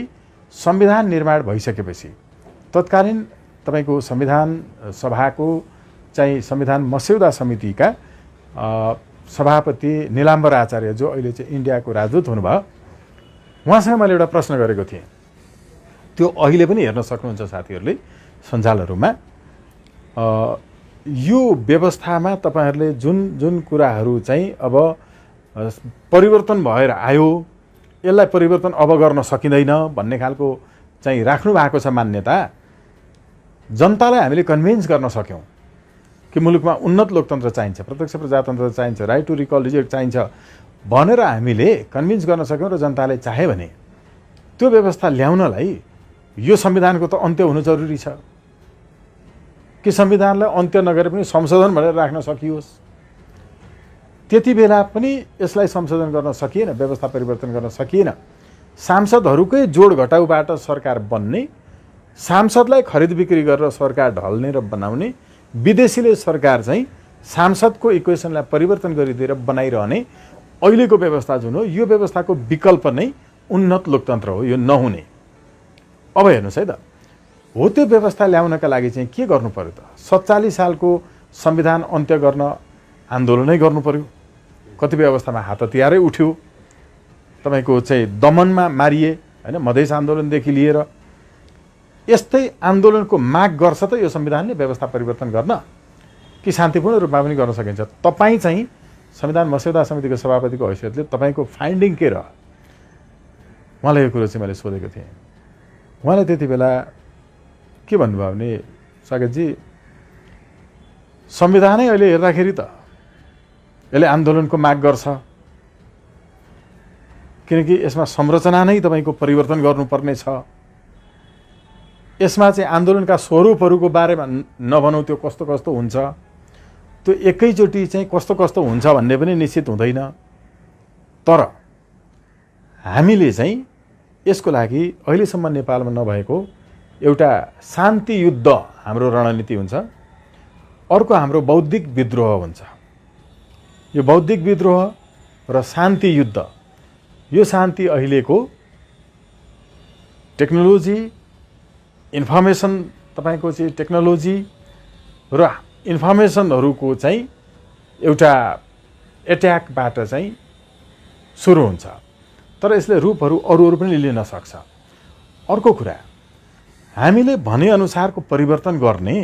संविधान निर्माण भइसकेपछि तत्कालीन तपाईँको संविधान सभाको चाहिँ संविधान मस्यौदा समितिका सभापति निलाम्बर आचार्य जो अहिले चाहिँ इन्डियाको राजदूत हुनुभयो, उहाँसँग मैले एउटा प्रश्न गरेको थिएँ। त्यो अहिले पनि हेर्न सक्नुहुन्छ साथीहरूले सञ्जालहरूमा। यो व्यवस्थामा तपाईँहरूले जुन जुन कुराहरू चाहिँ अब परिवर्तन भएर आयो, यसलाई परिवर्तन अब गर्न सकिँदैन भन्ने खालको चाहिँ राख्नु भएको छ मान्यता, जनतालाई हामीले कन्भिन्स गर्न सक्यौँ कि मुलुकमा उन्नत लोकतन्त्र चाहिन्छ, प्रत्यक्ष प्रजातन्त्र चाहिन्छ, राइट टु रिकल रिजेक्ट चाहिन्छ भनेर हामीले कन्भिन्स गर्न सक्यौँ र जनताले चाहे भने त्यो व्यवस्था ल्याउनलाई यो संविधानको त अन्त्य हुनु जरुरी छ कि संविधानलाई अन्त्य नगरे पनि संशोधन भनेर राख्न सकियोस्। त्यति बेला पनि यसलाई संशोधन गर्न सकिएन, व्यवस्था परिवर्तन गर्न सकिएन। सांसदहरूकै जोड घटाउबाट सरकार बन्ने, सांसदलाई खरिद बिक्री गरेर सरकार ढल्ने र बनाउने, विदेशीले सरकार चाहिँ सांसदको इक्वेसनलाई परिवर्तन गरिदिएर बनाइरहने अहिलेको व्यवस्था जुन हो, यो व्यवस्थाको विकल्प नै उन्नत लोकतन्त्र हो। यो नहुने। अब हेर्नुहोस् है त, हो त्यो व्यवस्था ल्याउनका लागि चाहिँ के गर्नु पर्यो त? 47 सालको संविधान अन्त्य गर्न आन्दोलनै गर्नु पर्यो। कतिपय अवस्थामा हात हतियारै उठ्यो, तपाईँको चाहिँ दमनमा मारिए होइन, मधेस आन्दोलनदेखि लिएर। यस्तै आन्दोलनको माग गर्छ त यो संविधानले व्यवस्था परिवर्तन गर्न, कि शान्तिपूर्ण रूपमा पनि गर्न सकिन्छ? तपाईँ चाहिँ संविधान मस्यौदा समितिको सभापतिको हैसियतले तपाईँको फाइन्डिङ के रह्यो? उहाँलाई यो कुरो चाहिँ मैले सोधेको थिएँ। उहाँले त्यति बेला के भन्नुभयो भने, स्वागतजी संविधानै अहिले हेर्दाखेरि त यसले आन्दोलनको माग गर्छ, किनकि यसमा संरचना नै तपाईँको परिवर्तन गर्नुपर्ने छ। यसमा चाहिँ आन्दोलनका स्वरूपहरूको बारेमा नभनौँ, त्यो कस्तो कस्तो हुन्छ, त्यो एकैचोटि चाहिँ कस्तो कस्तो हुन्छ भन्ने पनि निश्चित हुँदैन। तर हामीले चाहिँ यसको लागि अहिलेसम्म नेपालमा नभएको एउटा शान्ति युद्ध हाम्रो रणनीति हुन्छ, अर्को हाम्रो बौद्धिक विद्रोह हुन्छ। यो बौद्धिक विद्रोह र शान्ति युद्ध, यो शान्ति अहिलेको टेक्नोलोजी, इन्फर्मेसन, तपाईँको चाहिँ टेक्नोलोजी र इन्फर्मेसनहरूको चाहिँ एउटा एट्याकबाट चाहिँ सुरु हुन्छ। तर यसले रूपहरू अरू पनि लिन सक्छ। अर्को कुरा, हामीले भनेअनुसारको परिवर्तन गर्ने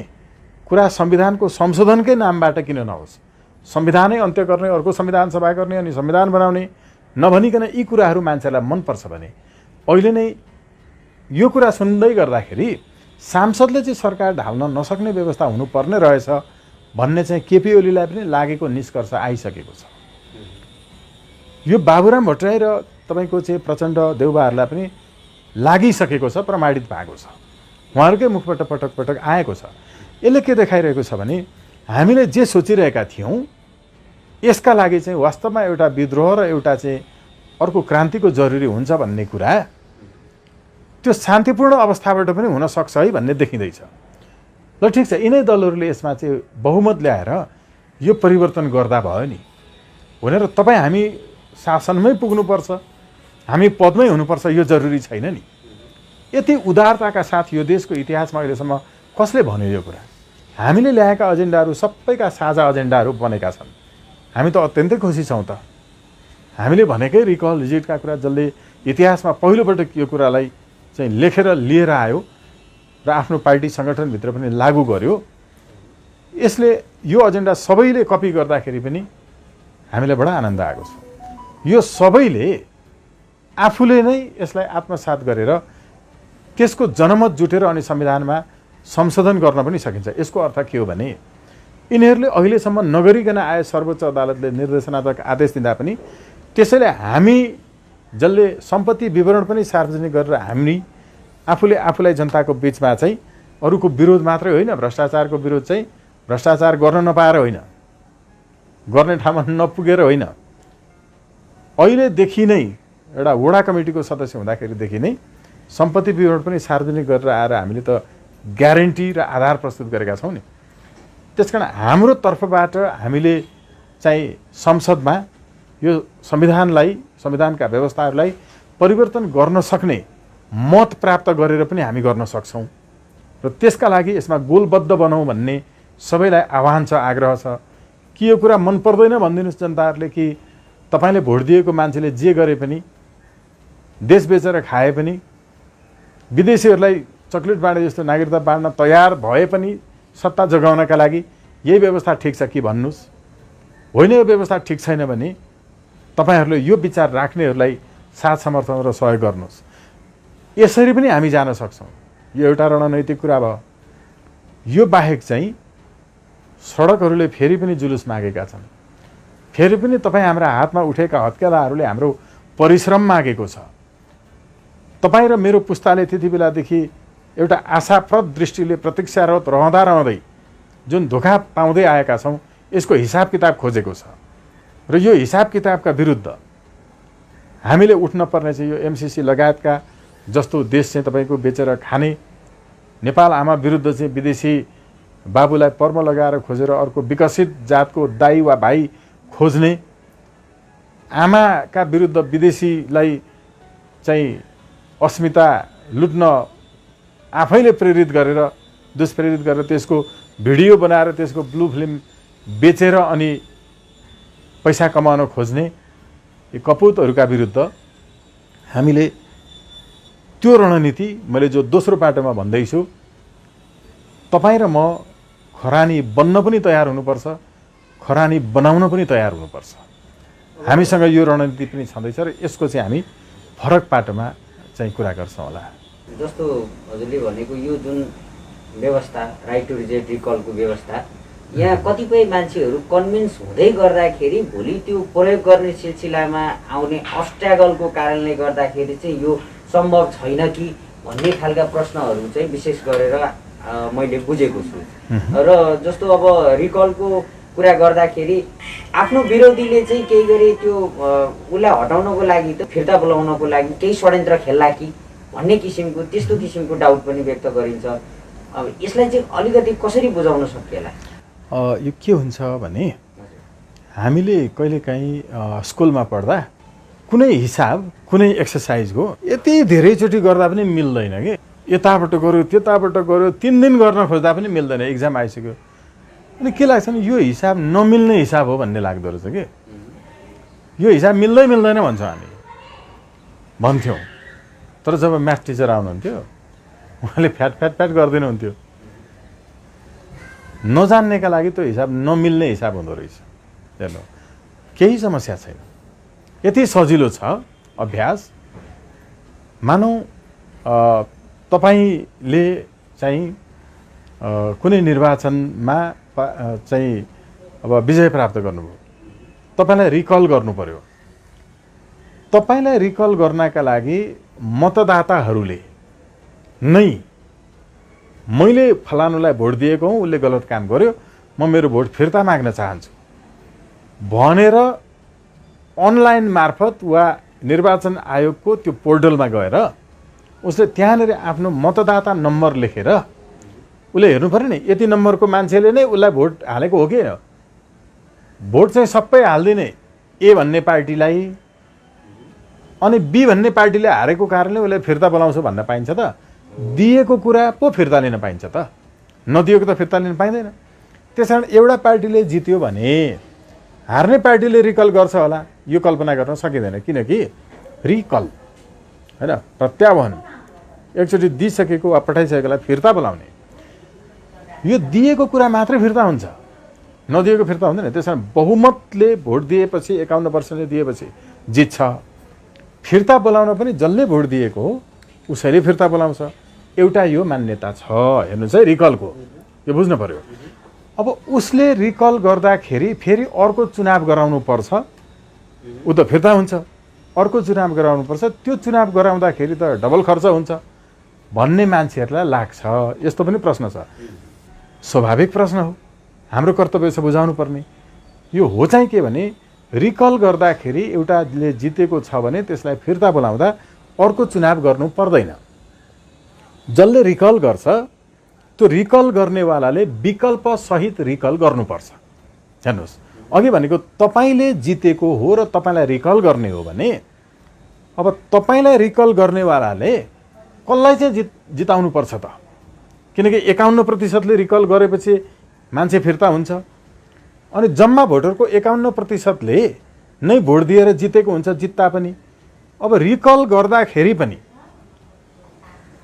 कुरा संविधानको संशोधनकै नामबाट किन नहोस्? संविधानै अन्त्य गर्ने, अर्को संविधान सभा गर्ने अनि संविधान बनाउने नभनिकन यी कुराहरू मान्छेलाई मनपर्छ भने अहिले नै यो कुरा सुन्दै गर्दाखेरि सांसदले चाहिँ सरकार ढाल्न नसक्ने व्यवस्था हुनुपर्ने रहेछ भन्ने चाहिँ केपी ओलीलाई पनि लागेको निष्कर्ष आइसकेको छ। यो बाबुराम भट्टराई र तपाईँको चाहिँ प्रचण्ड देउबाहरूलाई पनि लागिसकेको छ, प्रमाणित भएको छ, उहाँहरूकै मुखबाट पटक पटक आएको छ। यसले के देखाइरहेको छ भने हामीले जे सोचिरहेका थियौँ यसका लागि चाहिँ वास्तवमा एउटा विद्रोह र एउटा चाहिँ अर्को क्रान्तिको जरुरी हुन्छ भन्ने कुरा त्यो शान्तिपूर्ण अवस्थाबाट पनि हुन सक्छ है भन्ने देखिँदैछ। ल ठिक छ, यिनै दलहरूले यसमा चाहिँ बहुमत ल्याएर यो परिवर्तन गर्दा भयो नि भनेर तपाईँ हामी शासनमै पुग्नुपर्छ, हामी पदमै हुनुपर्छ, यो जरुरी छैन नि। यति उदारताका साथ यो देशको इतिहासमा अहिलेसम्म कसले भन्यो यो कुरा? हामीले ल्याएका एजेन्डाहरू सबैका साझा एजेन्डाहरू बनेका छन्। हामी त अत्यन्तै खुसी छौँ त। हामीले भनेकै रिकल रिजिटका कुरा जसले इतिहासमा पहिलोपटक यो कुरालाई चाहिँ लेखेर लिएर आयो र आफ्नो पार्टी सङ्गठनभित्र पनि लागू गर्यो, यसले यो एजेन्डा सबैले कपी गर्दाखेरि पनि हामीलाई बडा आनन्द आएको छ। यो सबैले आफूले नै यसलाई आत्मसात गरेर त्यसको जनमत जुटेर अनि संविधानमा संशोधन गर्न पनि सकिन्छ। यसको अर्थ के हो भने यिनीहरूले अहिलेसम्म नगरिकन आए सर्वोच्च अदालतले निर्देशनात्मक आदेश दिँदा पनि त्यसैले हामी जसले सम्पत्ति विवरण पनि सार्वजनिक गरेर हामी आफूले आफूलाई जनताको बिचमा चाहिँ अरूको विरोध मात्रै होइन, भ्रष्टाचारको विरोध चाहिँ भ्रष्टाचार गर्न नपाएर होइन, गर्ने ठाउँमा नपुगेर होइन, अहिलेदेखि नै एउटा वडा कमिटीको सदस्य हुँदाखेरिदेखि नै सम्पत्ति विवरण पनि सार्वजनिक गरेर आएर हामीले त ग्यारेन्टी र आधार प्रस्तुत गरेका छौँ नि। त्यसकारण हाम्रो तर्फबाट हामीले चाहिँ संसदमा यो संविधानलाई, संविधानका व्यवस्थाहरूलाई परिवर्तन गर्न सक्ने मत प्राप्त गरेर पनि हामी गर्न सक्छौँ र त्यसका लागि यसमा गोलबद्ध बनाऊँ भन्ने सबैलाई आह्वान छ, आग्रह छ कि यो कुरा मन पर्दैन भनिदिनुहोस् जनताहरूले कि तपाईँले भोट दिएको मान्छेले जे गरे पनि, देश बेचेर खाए पनि, विदेशीहरूलाई चक्लेट बाँडे जस्तो नागरिकता बाँड्न तयार भए पनि सत्ता जोगाउनका लागि यही व्यवस्था ठिक छ कि भन्नुहोस्। होइन, यो व्यवस्था ठिक छैन भने तपाईँहरूले यो विचार राख्नेहरूलाई साथ समर्थन र सहयोग गर्नुहोस्। यसरी पनि हामी जान सक्छौँ। यो एउटा रणनैतिक कुरा भयो। यो बाहेक चाहिँ सडकहरूले फेरि पनि जुलुस मागेका छन्। फेरि पनि तपाईँ हाम्रा हातमा उठेका हत्केलाहरूले हाम्रो परिश्रम मागेको छ। तपाईँ र मेरो पुस्ताले त्यति बेलादेखि एउटा आशाप्रद दृष्टिले प्रतीक्षारत रहँदै जुन धोका पाउँदै आएका छौँ यसको हिसाब किताब खोजेको छ र यो हिसाब किताबका विरुद्ध हामीले उठ्न पर्ने चाहिँ यो एमसिसी लगायतका जस्तो देश चाहिँ तपाईँको बेचेर खाने, नेपाल आमा विरुद्ध चाहिँ विदेशी बाबुलाई पर्म लगाएर खोजेर अर्को विकसित जातको दाइ वा भाइ खोज्ने, आमाका विरुद्ध विदेशीलाई चाहिँ अस्मिता लुट्न आफैले प्रेरित गरेर, दुष्प्रेरित गरेर त्यसको भिडियो बनाएर त्यसको ब्लू फिल्म बेचेर अनि पैसा कमाउन खोज्ने यी कपुतहरूका विरुद्ध हामीले त्यो रणनीति, मैले जो दोस्रो पाटोमा भन्दैछु, तपाईँ र म खरानी बन्न पनि तयार हुनुपर्छ, खरानी बनाउन पनि तयार हुनुपर्छ। हामीसँग यो रणनीति पनि छँदैछ र यसको चाहिँ हामी फरक पाटोमा चाहिँ कुरा गर्छौँ होला। जस्तो हजुरले भनेको यो जुन व्यवस्था राइट टु रिजेक्ट रिकलको व्यवस्था, यहाँ कतिपय मान्छेहरू कन्भिन्स हुँदै गर्दाखेरि भोलि त्यो प्रयोग गर्ने सिलसिलामा आउने अस्ट्रगलको कारणले गर्दाखेरि चाहिँ यो सम्भव छैन कि भन्ने खालका प्रश्नहरू चाहिँ विशेष गरेर मैले बुझेको छु। र जस्तो अब रिकलको कुरा गर्दाखेरि आफ्नो विरोधीले चाहिँ केही गरी त्यो उसलाई हटाउनको लागि त फिर्ता बोलाउनको लागि केही षड्यन्त्र खेल्ला कि भन्ने किसिमको त्यस्तो किसिमको डाउट पनि व्यक्त गरिन्छ। अब यसलाई चाहिँ अलिकति कसरी बुझाउन सकिएला? यो के हुन्छ भने हामीले कहिलेकाहीँ स्कुलमा पढ्दा कुनै हिसाब कुनै एक्सर्साइजको यति धेरैचोटि गर्दा पनि मिल्दैन कि यताबाट गऱ्यो त्यताबाट गऱ्यो 3 दिन गर्न खोज्दा पनि मिल्दैन। एक्जाम आइसक्यो अनि के लाग्छ भने यो हिसाब नमिल्ने हिसाब हो भन्ने लाग्दो रहेछ कि यो हिसाब मिल्दैन भन्छौँ हामी भन्थ्यौँ। तर जब म्याथ टिचर आउनुहुन्थ्यो उहाँले फ्याट गरिदिनुहुन्थ्यो। नजान्नेका लागि त्यो हिसाब नमिल्ने हिसाब हुँदो रहेछ। हेर्नु केही समस्या छैन, यति सजिलो छ अभ्यास। मानौ तपाईले चाहिँ कुनै निर्वाचनमा चाहिँ अब विजय प्राप्त गर्नुभयो, तपाईलाई रिकल गर्नु पर्यो। तपाईलाई रिकल गर्नका लागि मतदाताहरूले नै मैले फलानुलाई भोट दिएको हुँ, उसले गलत काम गर्यो, म मेरो भोट फिर्ता माग्न चाहन्छु भनेर अनलाइन मार्फत वा निर्वाचन आयोगको त्यो पोर्टलमा गएर उसले त्यहाँनिर आफ्नो मतदाता नम्बर लेखेर उसले हेर्नु पर्यो नि यति नम्बरको मान्छेले नै उसलाई भोट हालेको हो कि होइन। भोट चाहिँ सबै हाल्दिने ए भन्ने पार्टीलाई अनि बी भन्ने पार्टीले हारेको कारणले उसले फिर्ता बोलाउँछ भन्न पाइन्छ त? दिएको कुरा पो फिर्ता लिन पाइन्छ त? नदिएको त फिर्ता लिन पाइँदैन। त्यसकारण एउटा पार्टीले जित्यो भने हार्ने पार्टीले रिकल गर्छ होला यो कल्पना गर्न सकिँदैन। किनकि रिकल हैन प्रत्याह्वान एकचोटि दिइसकेको वा पठाइसकेकोलाई फिर्ता बोलाउने, यो दिएको कुरा मात्रै फिर्ता हुन्छ, नदिएको फिर्ता हुँदैन। त्यसकारण बहुमतले भोट दिएपछि 51% दिएपछि जित्छ। फिर्ता बोलाउन पनि जसले भोट दिएको हो उसैले फिर्ता बोलाउँछ। एउटा यो मान्यता छ हेर्नु चाहिँ रिकलको, यो बुझ्नु पर्यो। अब उसले रिकल गर्दाखेरि फेरि अर्को चुनाव गराउनु पर्छ, ऊ त फिर्ता हुन्छ। अर्को चुनाव गराउनु पर्छ, त्यो चुनाव गराउँदाखेरि त डबल खर्च हुन्छ भन्ने मान्छेहरूलाई लाग्छ। यस्तो पनि प्रश्न छ, स्वाभाविक प्रश्न हो, हाम्रो कर्तव्य छ बुझाउनु पर्ने। यो हो चाहिँ के भने रिकल गर्दाखेरि एउटाले जितेको छ भने त्यसलाई फिर्ता बोलाउँदा अर्को चुनाव गर्नु पर्दैन। जसले रिकल गर्छ त्यो रिकल गर्नेवालाले विकल्प सहित रिकल गर्नुपर्छ। हेर्नुहोस् अघि भनेको तपाईले जितेको हो र तपाईलाई रिकल गर्ने हो भने अब तपाईलाई रिकल गर्नेवालाले कसलाई चाहिँ जिताउनु पर्छ त? किनकि 51% रिकल गरेपछि मान्छे फिर्ता हुन्छ अनि जम्मा भोटरको 51%ले नै भोट दिएर जितेको हुन्छ जित्ता पनि। अब रिकल गर्दाखेरि पनि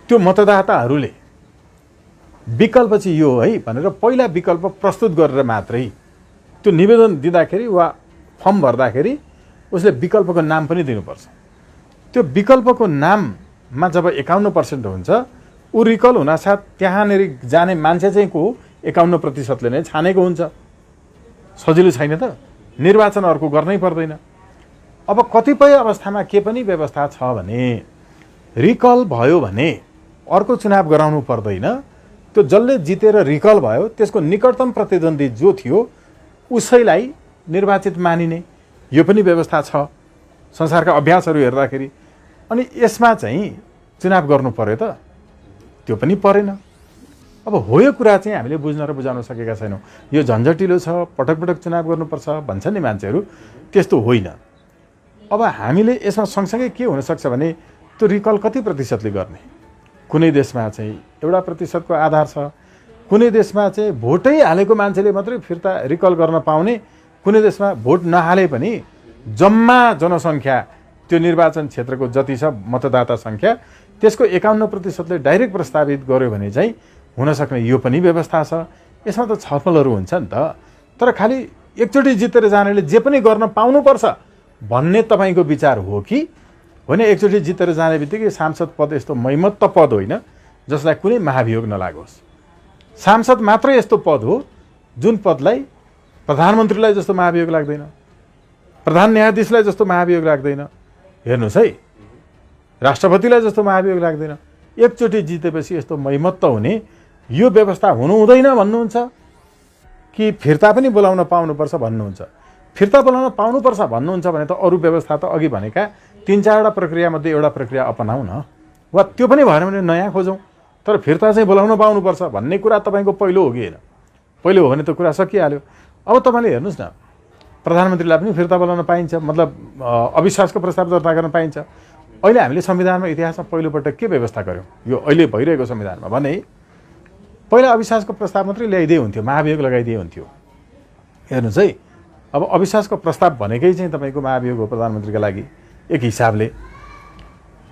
त्यो मतदाताहरूले विकल्प चाहिँ यो है भनेर पहिला विकल्प प्रस्तुत गरेर मात्रै त्यो निवेदन दिँदाखेरि वा फर्म भर्दाखेरि उसले विकल्पको नाम पनि दिनुपर्छ। त्यो विकल्पको नाममा जब 51% हुन्छ ऊ रिकल हुनासाथ त्यहाँनिर जाने मान्छे चाहिँ को 51%ले नै छानेको हुन्छ। सजिलो छैन त? निर्वाचन अर्को गर्नै पर्दैन। अब कतिपय अवस्थामा के पनि व्यवस्था छ भने रिकल भयो भने अर्को चुनाव गराउनु पर्दैन। त्यो जसले जितेर रिकल भयो त्यसको निकटतम प्रतिद्वन्दी जो थियो उसैलाई निर्वाचित मानिने यो पनि व्यवस्था छ संसारका अभ्यासहरू हेर्दाखेरि। अनि यसमा चाहिँ चुनाव गर्नु पर्यो त? त्यो पनि परेन। अब हो यो कुरा चाहिँ हामीले बुझ्न र बुझाउन सकेका छैनौँ। यो झन्झटिलो छ, पटक पटक चुनाव गर्नुपर्छ भन्छन् नि मान्छेहरू, त्यस्तो होइन। अब हामीले यसमा सँगसँगै के हुनसक्छ भने त्यो रिकल कति प्रतिशतले गर्ने? कुनै देशमा चाहिँ एउटा प्रतिशतको आधार छ, कुनै देशमा चाहिँ भोटै हालेको मान्छेले मात्रै फिर्ता रिकल गर्न पाउने, कुनै देशमा भोट नहाले पनि जम्मा जनसङ्ख्या त्यो निर्वाचन क्षेत्रको जति छ मतदाता सङ्ख्या त्यसको 51%ले डाइरेक्ट प्रस्तावित गर्यो भने चाहिँ हुनसक्ने यो पनि व्यवस्था छ। यसमा त छलफलहरू हुन्छ नि त। तर खालि एकचोटि जितेर जानेले जे पनि गर्न पाउनुपर्छ भन्ने तपाईँको विचार हो कि होइन? एकचोटि जितेर जाने बित्तिकै सांसद पद यस्तो महिमत्त पद होइन जसलाई कुनै महाभियोग नलागोस्। सांसद मात्रै यस्तो पद हो जुन पदलाई प्रधानमन्त्रीलाई जस्तो महाभियोग लाग्दैन, प्रधान न्यायाधीशलाई जस्तो महाभियोग लाग्दैन, हेर्नुहोस् है, राष्ट्रपतिलाई जस्तो महाभियोग लाग्दैन। एकचोटि जितेपछि यस्तो मैमत्त हुने यो व्यवस्था हुनु हुँदैन भन्नुहुन्छ कि फिर्ता पनि बोलाउन पाउनुपर्छ भन्नुहुन्छ? फिर्ता बोलाउन पाउनुपर्छ भन्नुहुन्छ भने त अरू व्यवस्था त अघि भनेका 3-4वटा प्रक्रियामध्ये एउटा प्रक्रिया अपनाऊ न, वा त्यो पनि भएन भने नयाँ खोजौँ। तर फिर्ता चाहिँ बोलाउन पाउनुपर्छ भन्ने कुरा तपाईँको पहिलो हो कि होइन? पहिलो हो भने त कुरा सकिहाल्यो। अब तपाईँले हेर्नुहोस् न, प्रधानमन्त्रीलाई पनि फिर्ता बोलाउन पाइन्छ, मतलब अविश्वासको प्रस्ताव दर्ता गर्न पाइन्छ। अहिले हामीले संविधानमा इतिहासमा पहिलोपटक के व्यवस्था गर्यौँ यो अहिले भइरहेको संविधानमा भने पहिला अविश्वासको प्रस्ताव मात्रै ल्याइदिए हुन्थ्यो, महाभियोग लगाइदिए हुन्थ्यो। हेर्नुहोस् है, अब अविश्वासको प्रस्ताव भनेकै चाहिँ तपाईँको महाभियोग हो प्रधानमन्त्रीका लागि एक हिसाबले।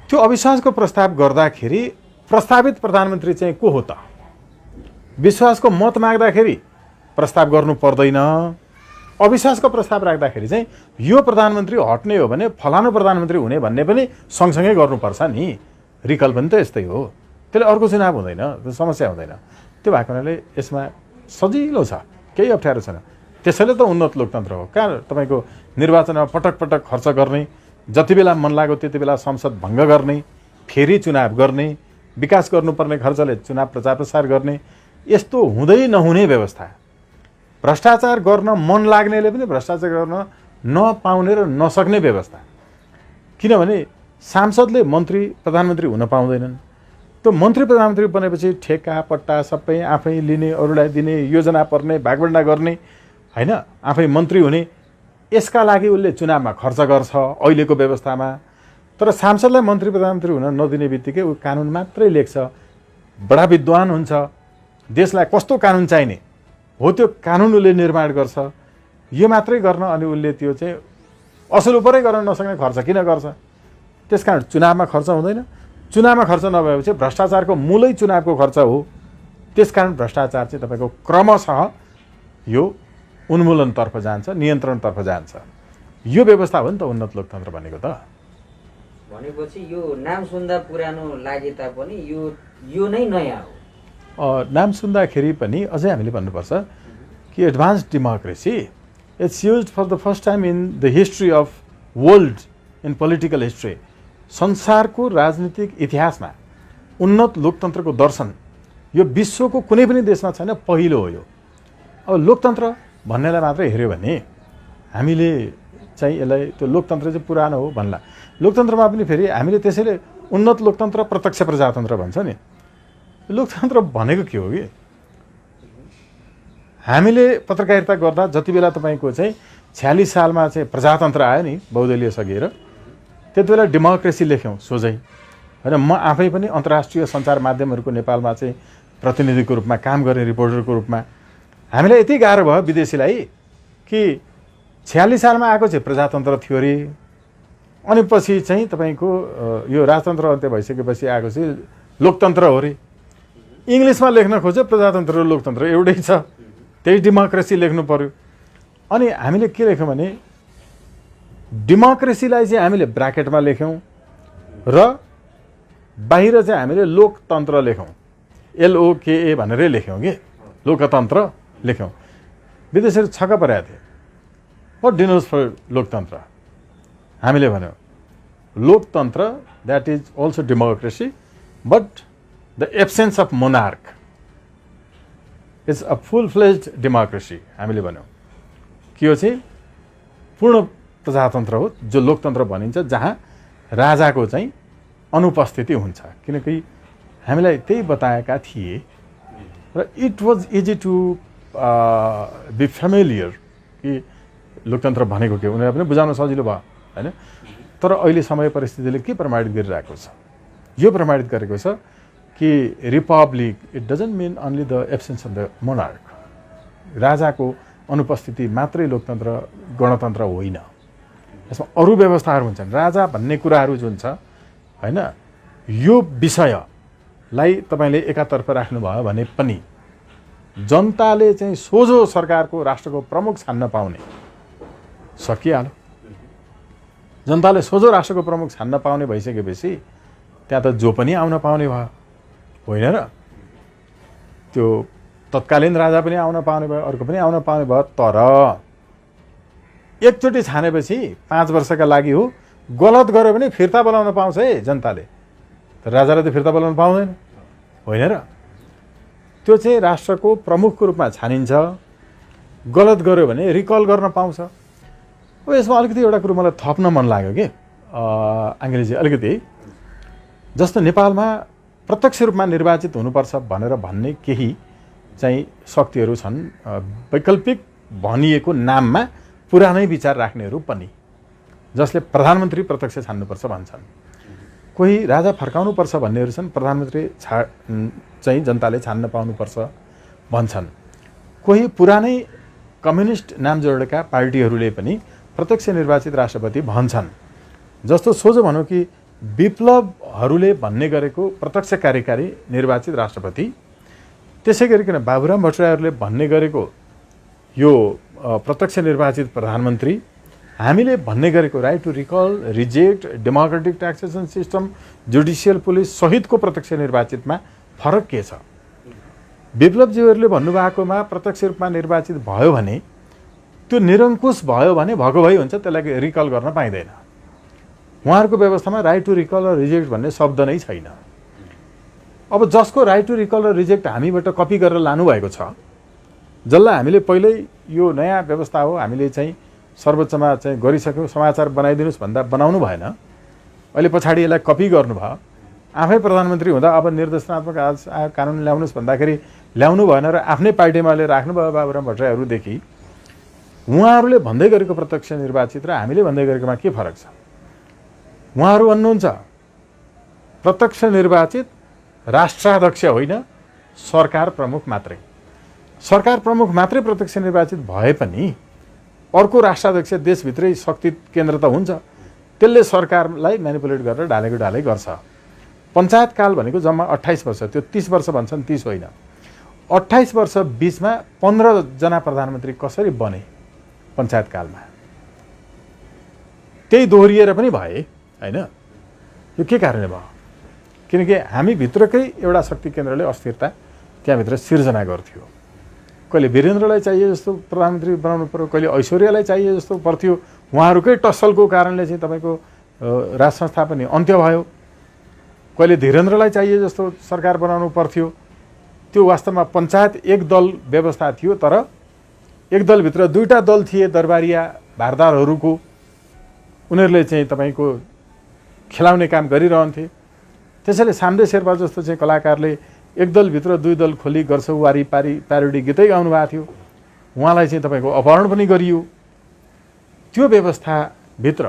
त्यो अविश्वासको प्रस्ताव गर्दाखेरि प्रस्तावित प्रधानमन्त्री चाहिँ को हो त? विश्वासको मत माग्दाखेरि प्रस्ताव गर्नु पर्दैन, अविश्वासको प्रस्ताव राख्दाखेरि चाहिँ यो प्रधानमन्त्री हट्ने हो भने फलानु प्रधानमन्त्री हुने भन्ने पनि सँगसँगै गर्नुपर्छ नि। रिकल पनि त यस्तै हो, त्यसले अर्को चुनाव हुँदैन, त्यो समस्या हुँदैन। त्यो भएको हुनाले यसमा सजिलो छ, केही अप्ठ्यारो छैन। त्यसैले त उन्नत लोकतन्त्र हो। कहाँ तपाईँको निर्वाचनमा पटक पटक खर्च गर्ने, जति बेला मन लाग्यो त्यति बेला संसद भङ्ग गर्ने, फेरि चुनाव गर्ने, विकास गर्नुपर्ने खर्चले चुनाव प्रचार प्रसार गर्ने, यस्तो हुँदै नहुने व्यवस्था। भ्रष्टाचार गर्न मन लाग्नेले पनि भ्रष्टाचार गर्न नपाउने र नसक्ने व्यवस्था। किनभने सांसदले मन्त्री प्रधानमन्त्री हुन पाउँदैनन्। त्यो मन्त्री प्रधानमन्त्री बनेपछि ठेक्का पट्टा सबै आफै लिने, अरूलाई दिने, योजना पर्ने, भागबण्डा गर्ने, होइन, आफै मन्त्री हुने। यसका लागि उसले चुनावमा खर्च गर्छ अहिलेको व्यवस्थामा। तर सांसदलाई मन्त्री प्रधानमन्त्री हुन नदिने बित्तिकै ऊ कानुन मात्रै लेख्छ, बडा विद्वान हुन्छ, देशलाई कस्तो कानुन चाहिने हो त्यो कानुन उसले निर्माण गर्छ। यो मात्रै गर्न अनि उसले त्यो चाहिँ असल उपरै गर्न नसक्ने खर्च किन गर्छ? त्यसकारण चुनावमा खर्च हुँदैन। चुनावमा खर्च नभएपछि भ्रष्टाचारको मूलै चुनावको खर्च हो। त्यसकारण भ्रष्टाचार चाहिँ तपाईँको क्रमशः यो उन्मूलनतर्फ जान्छ, नियन्त्रणतर्फ जान्छ। यो व्यवस्था हो नि त उन्नत लोकतन्त्र भनेको त। भनेपछि यो नाम सुन्दा पुरानो लागे तापनि यो नै नयाँ हो। नाम सुन्दाखेरि पनि अझै हामीले भन्नुपर्छ कि advance democracy it's used for the first time in the history of world, in political history. संसारको राजनीतिक इतिहासमा उन्नत लोकतन्त्रको दर्शन यो विश्वको कुनै पनि देशमा छैन, पहिलो हो यो। अब लोकतन्त्र भन्नेलाई मात्रै हेऱ्यो भने हामीले चाहिँ यसलाई त्यो लोकतन्त्र चाहिँ पुरानो हो भन्ला। लोकतन्त्रमा पनि फेरि हामीले त्यसैले उन्नत लोकतन्त्र प्रत्यक्ष प्रजातन्त्र भन्छ नि। लोकतन्त्र भनेको के हो कि हामीले पत्रकारिता गर्दा जति बेला तपाईँको चाहिँ 46 सालमा चाहिँ प्रजातन्त्र आयो नि बहुदलीय सकिएर, त्यति बेला डेमोक्रेसी लेख्यौँ सोझै, होइन। म आफै पनि अन्तर्राष्ट्रिय सञ्चार माध्यमहरूको नेपालमा चाहिँ प्रतिनिधिको रूपमा काम गर्ने, रिपोर्टरको रूपमा। हामीलाई यति गाह्रो भयो विदेशीलाई कि 46 सालमा आएको चाहिँ प्रजातन्त्र थियो अरे, अनि पछि चाहिँ तपाईँको यो राजतन्त्र अन्त्य भइसकेपछि आएको चाहिँ लोकतन्त्र हो अरे। इङ्ग्लिसमा लेख्न खोज्यो प्रजातन्त्र र लोकतन्त्र एउटै छ, त्यही डेमोक्रेसी लेख्नु पर्यो। अनि हामीले के लेख्यौँ भने डेमोक्रेसीलाई चाहिँ हामीले ब्राकेटमा लेख्यौँ र बाहिर चाहिँ हामीले लोकतन्त्र लेख्यौँ, LOKA भनेरै लेख्यौँ कि लोकतन्त्र लेख्यौँ। विदेशीहरू छक्क परेका थिए, वाट डिनोज फर लोकतन्त्र? हामीले भन्यौँ लोकतन्त्र that is also democracy but the absence of monarch is a full fledged democracy. हामीले भन्यौँ कि यो चाहिँ पूर्ण प्रजातन्त्र हो जो लोकतन्त्र भनिन्छ, जहाँ राजाको चाहिँ अनुपस्थिति हुन्छ। किनकि हामीलाई त्यही बताएका थिए र it was easy to be familiar कि लोकतन्त्र भनेको के, उनीहरूलाई पनि बुझाउन सजिलो भयो, होइन। तर अहिले समय परिस्थितिले के प्रमाणित गरिरहेको छ? यो प्रमाणित गरेको छ कि republic it doesn't mean only the absence of the monarch. राजाको अनुपस्थिति मात्रै लोकतन्त्र गणतन्त्र होइन, यसमा अरू व्यवस्थाहरू हुन्छन्। राजा भन्ने कुराहरू जुन छ, होइन, यो विषयलाई तपाईँले एकातर्फ राख्नुभयो भने पनि जनताले चाहिँ सोझो सरकारको राष्ट्रको प्रमुख छान्न पाउने सकिहाल्यो। जनताले सोझो राष्ट्रको प्रमुख छान्न पाउने भइसकेपछि त्यहाँ त जो पनि आउन पाउने भयो, होइन र? त्यो तत्कालीन राजा पनि आउन पाउने भयो, अर्को पनि आउन पाउने भयो। तर एकचोटि छानेपछि 5 वर्षका लागि हो, गलत गर्यो भने फिर्ता बोलाउन पाउँछ है जनताले। तर राजाले त फिर्ता बोलाउन पाउँदैन, होइन र? त्यो चाहिँ राष्ट्रको प्रमुखको रूपमा छानिन्छ, गलत गर्यो भने रिकल गर्न पाउँछ। अब यसमा अलिकति एउटा कुरो मलाई थप्न मन लाग्यो कि अङ्ग्रेजी अलिकति, जस्तो नेपालमा प्रत्यक्ष रूपमा निर्वाचित हुनुपर्छ भनेर भन्ने केही चाहिँ शक्तिहरू छन्, वैकल्पिक भनिएको नाममा पुरानै विचार राख्नेहरू पनि, जसले प्रधानमन्त्री प्रत्यक्ष छान्नुपर्छ भन्छन्। कोही राजा फर्काउनुपर्छ भन्नेहरू छन्, प्रधानमन्त्री चाहिँ जनताले छान्न पाउनुपर्छ भन्छन्। कोही पुरानै कम्युनिस्ट नाम जोडेका पार्टीहरूले पनि प्रत्यक्ष निर्वाचित राष्ट्रपति भन्छन्। जस्तो सोझो भनौँ कि विप्लवहरूले भन्ने गरेको प्रत्यक्ष कार्यकारी निर्वाचित राष्ट्रपति, त्यसै गरिकन बाबुराम भट्टराईहरूले भन्ने गरेको यो प्रत्यक्ष निर्वाचित प्रधानमन्त्री, हामीले भन्ने गरेको right to recall, reject, democratic taxation system, judicial police सहितको प्रत्यक्ष निर्वाचितमा फरक के छ? विप्लवजीहरूले भन्नुभएकोमा प्रत्यक्ष रूपमा निर्वाचित भयो भने त्यो निरङ्कुश भयो भने भएको भई हुन्छ, त्यसलाई रिकल गर्न पाइँदैन। उहाँहरूको व्यवस्थामा राइट टु रिकल र रिजेक्ट भन्ने शब्द नै छैन। अब जसको राइट टु रिकल र रिजेक्ट हामीबाट कपी गरेर लानुभएको छ, जसलाई हामीले पहिल्यै यो नयाँ व्यवस्था हो हामीले चाहिँ सर्वोच्चमा चाहिँ गरिसक्यौँ, समाचार बनाइदिनुहोस् भन्दा बनाउनु भएन, अहिले पछाडि यसलाई कपी गर्नुभयो। आफै प्रधानमन्त्री हुँदा अब निर्देशनात्मक कानुन ल्याउनुहोस् भन्दाखेरि ल्याउनु भएन र आफ्नै पार्टीमा अहिले राख्नुभयो बाबुराम भट्टराईहरूदेखि। उहाँहरूले भन्दै गरेको प्रत्यक्ष निर्वाचित र हामीले भन्दै गरेकोमा के फरक छ? उहाँहरू भन्नुहुन्छ प्रत्यक्ष निर्वाचित राष्ट्राध्यक्ष होइन, सरकार प्रमुख मात्रै। सरकार प्रमुख मात्रै प्रत्यक्ष निर्वाचित भए पनि अर्को राष्ट्राध्यक्ष देशभित्रै शक्ति केन्द्र त हुन्छ, त्यसले सरकारलाई म्यानिपुलेट गरेर ढालेको ढालै गर्छ। पञ्चायत काल भनेको जम्मा 28 वर्ष, त्यो 30 वर्ष भन्छन्, 30 होइन। 28 वर्ष बिचमा 15 जना प्रधानमन्त्री कसरी बने पञ्चायत कालमा? त्यही दोहोरिएर पनि भए होइन। यो के कारणले भयो? किनकि हामी भित्रकै एउटा शक्ति केन्द्रले अस्थिरता त्यहाँभित्र सिर्जना गर्थ्यो। कहिले वीरेन्द्रलाई चाहिए जस्तो प्रधानमन्त्री बनाउनु पर्यो, कहिले ऐश्वर्यालाई चाहिए जस्तो पर्थ्यो। उहाँहरूकै टसलको कारणले चाहिँ तपाईँको राज संस्था पनि अन्त्य भयो। कहिले धीरेन्द्रलाई चाहिए जस्तो सरकार बनाउनु पर्थ्यो। त्यो वास्तवमा पञ्चायत एक दल व्यवस्था थियो, तर एक दलभित्र दुईटा दल थिए दरबारिया भारदारहरूको, उनीहरूले चाहिँ तपाईँको खेलाउने काम गरिरहन्थे। त्यसैले साम्दे शेर्पा जस्तो चाहिँ कलाकारले एक दलभित्र दुई दल खोली गर्छ वारी पारी प्यारोडी गीतै गाउनु भएको थियो, उहाँलाई चाहिँ तपाईँको अपहरण पनि गरियो। त्यो व्यवस्थाभित्र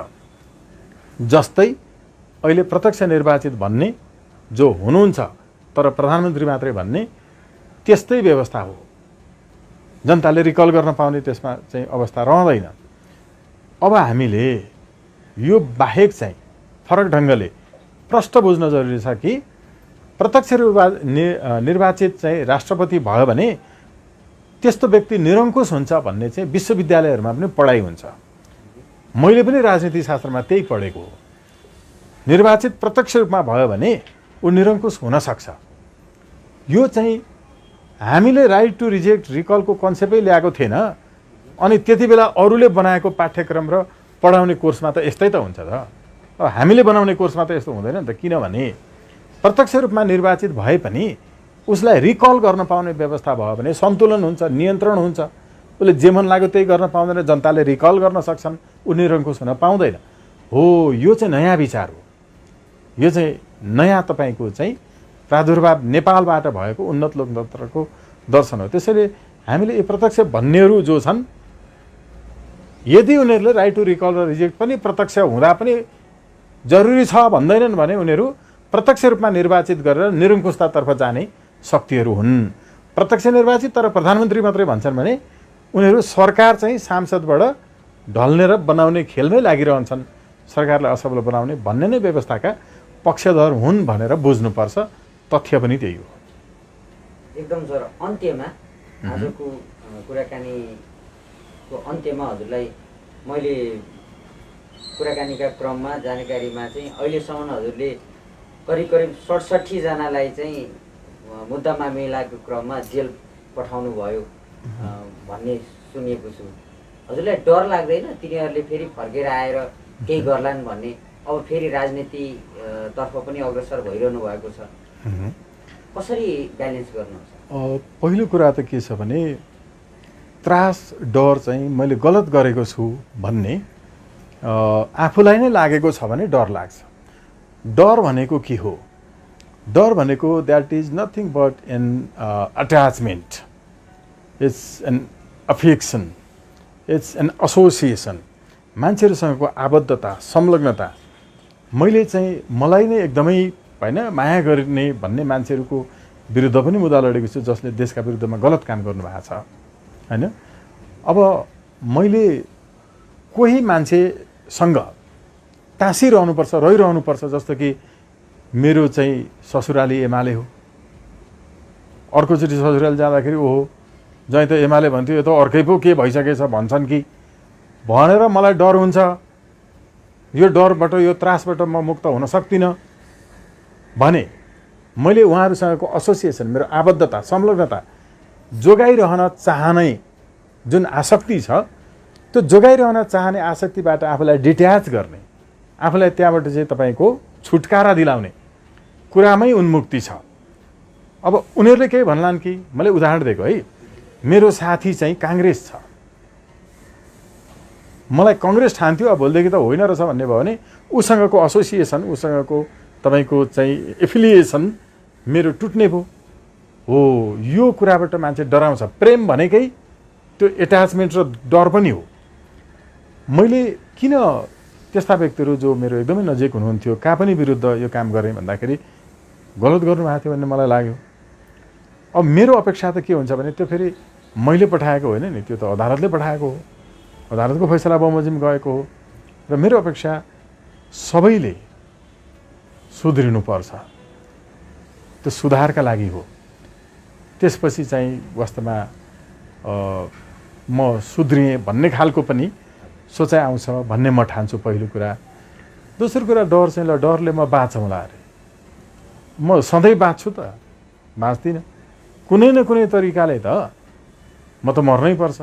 जस्तै अहिले प्रत्यक्ष निर्वाचित भन्ने जो हुनुहुन्छ तर प्रधानमन्त्री मात्रै भन्ने, त्यस्तै व्यवस्था हो। जनताले रिकल गर्न पाउने त्यसमा चाहिँ अवस्था रहँदैन। अब हामीले यो बाहेक चाहिँ फरक ढङ्गले प्रष्ट बुझ्न जरुरी छ कि प्रत्यक्ष निर्वाचित चाहिँ राष्ट्रपति भयो भने त्यस्तो व्यक्ति निरङ्कुश हुन्छ भन्ने चाहिँ विश्वविद्यालयहरूमा पनि पढाइ हुन्छ। मैले पनि राजनीति शास्त्रमा त्यही पढेको हो। निर्वाचित प्रत्यक्ष रूपमा भयो भने ऊ निरङ्कुश हुन सक्छ। यो चाहिँ हामीले राइट टु रिजेक्ट रिकलको कन्सेप्टै ल्याएको थिएन। अनि त्यति बेला अरूले बनाएको पाठ्यक्रम र पढाउने कोर्समा त यस्तै त हुन्छ त। अब हामीले बनाउने कोर्समा त यस्तो हुँदैन नि त। किनभने प्रत्यक्ष रूपमा निर्वाचित भए पनि उसलाई रिकल गर्न पाउने व्यवस्था भयो भने सन्तुलन हुन्छ, नियन्त्रण हुन्छ। उसले जे मन लाग्यो त्यही गर्न पाउँदैन, जनताले रिकल गर्न सक्छन्, ऊ निरङ्कुश हुन पाउँदैन। हो, यो चाहिँ नयाँ विचार हो। यो चाहिँ नयाँ तपाईँको चाहिँ प्रादुर्भाव नेपालबाट भएको उन्नत लोकतन्त्रको दर्शन हो। त्यसैले हामीले यो प्रत्यक्ष भन्नेहरू जो छन्, यदि उनीहरूले राइट टु रिकल र रिजेक्ट पनि प्रत्यक्ष हुँदा पनि जरुरी छ भन्दैनन् भने उनीहरू प्रत्यक्ष रूपमा निर्वाचित गरेर निरङ्कुशतातर्फ जाने शक्तिहरू हुन्। प्रत्यक्ष निर्वाचित तर प्रधानमन्त्री मात्रै भन्छन् भने उनीहरू सरकार चाहिँ सांसदबाट ढल्ने र बनाउने खेलमै लागिरहन्छन्, सरकारलाई असफल बनाउने भन्ने नै व्यवस्थाका पक्षधर हुन् भनेर बुझ्नुपर्छ। तथ्य पनि त्यही हो। एकदम सर, अन्त्यमा आजको कुराकानीको अन्त्यमा हजुरलाई मैले कुराकानीका क्रममा जानकारीमा चाहिँ अहिलेसम्म हजुरले करिब 67 जनालाई चाहिँ मुद्दा मामिलाको क्रममा जेल पठाउनु भयो भन्ने सुनेको छु। हजुरलाई डर लाग्दैन तिनीहरूले फेरि फर्केर आएर केही गर्लान् भन्ने? अब फेरि राजनीति तर्फ पनि अग्रसर भइरहनु भएको छ, कसरी ब्यालेन्स गर्नुहुन्छ? पहिलो कुरा त के छ भने त्रास डर चाहिँ मैले गलत गरेको छु भन्ने आफूलाई नै लागेको छ भने डर लाग्छ। डर भनेको के हो? डर भनेको that is nothing but an attachment, it's an affection, it's an association. मान्छेहरूसँगको आबद्धता, संलग्नता। मैले चाहिँ मलाई नै एकदमै होइन माया गर्ने भन्ने मान्छेहरूको विरुद्ध पनि मुद्दा लडेको छु जसले देशका विरुद्धमा गलत काम गर्नुभएको छ होइन। अब मैले कोही मान्छेसँग टाँसिरहनुपर्छ, रहिरहनुपर्छ, जस्तो कि मेरो चाहिँ ससुराली एमाले हो, अर्कोचोटि ससुराली जाँदाखेरि ओहो जहीँ त एमाले भन्थ्यो यो त अर्कै पो के भइसकेछ भन्छन् कि भनेर मलाई डर हुन्छ। यो डरबाट, यो त्रासबाट म मुक्त हुन सक्दिनँ भने मैले उहाँहरूसँगको एसोसिएसन, मेरो आबद्धता, संलग्नता जोगाइरहन चाहने जुन आसक्ति छ, त्यो जोगाइरहन चाहने आसक्तिबाट आफूलाई डिट्याच गर्ने, आफूलाई त्यहाँबाट चाहिँ तपाईँको छुटकारा दिलाउने कुरामै उन्मुक्ति छ। अब उनीहरूले केही भन्लान् कि, मैले उदाहरण दिएको है, मेरो साथी चाहिँ काङ्ग्रेस छ, मलाई कङ्ग्रेस ठान्थ्यो, अब भोलिदेखि त होइन रहेछ भन्ने भयो भने उसँगको एसोसिएसन, उसँगको तपाईँको चाहिँ एफिलिएसन मेरो टुट्ने भयो। हो, यो कुराबाट मान्छे डराउँछ। प्रेम भनेकै त्यो एट्याचमेन्ट र डर पनि हो। मैले किन त्यस्ता व्यक्तिहरू जो मेरो एकदमै नजिक हुनुहुन्थ्यो कहाँ पनि विरुद्ध यो काम गरेँ भन्दाखेरि गलत गर्नुभएको थियो भन्ने मलाई लाग्यो। अब मेरो अपेक्षा त के हुन्छ भने त्यो फेरि मैले पठाएको होइन नि, त्यो त अदालतले पठाएको हो, अदालतको फैसला बमोजिम गएको हो। र मेरो अपेक्षा सबैले सुध्रिनुपर्छ, त्यो सुधारका लागि हो। त्यसपछि चाहिँ वास्तवमा म सुध्रिएँ भन्ने खालको पनि सोचाइ आउँछ भन्ने म ठान्छु पहिलो कुरा। दोस्रो कुरा डर चाहिँ, ल डरले म बाँचौँला अरे, म सधैँ बाँच्छु त? बाँच्दिनँ। कुनै न कुनै तरिकाले त म त मर्नै पर्छ।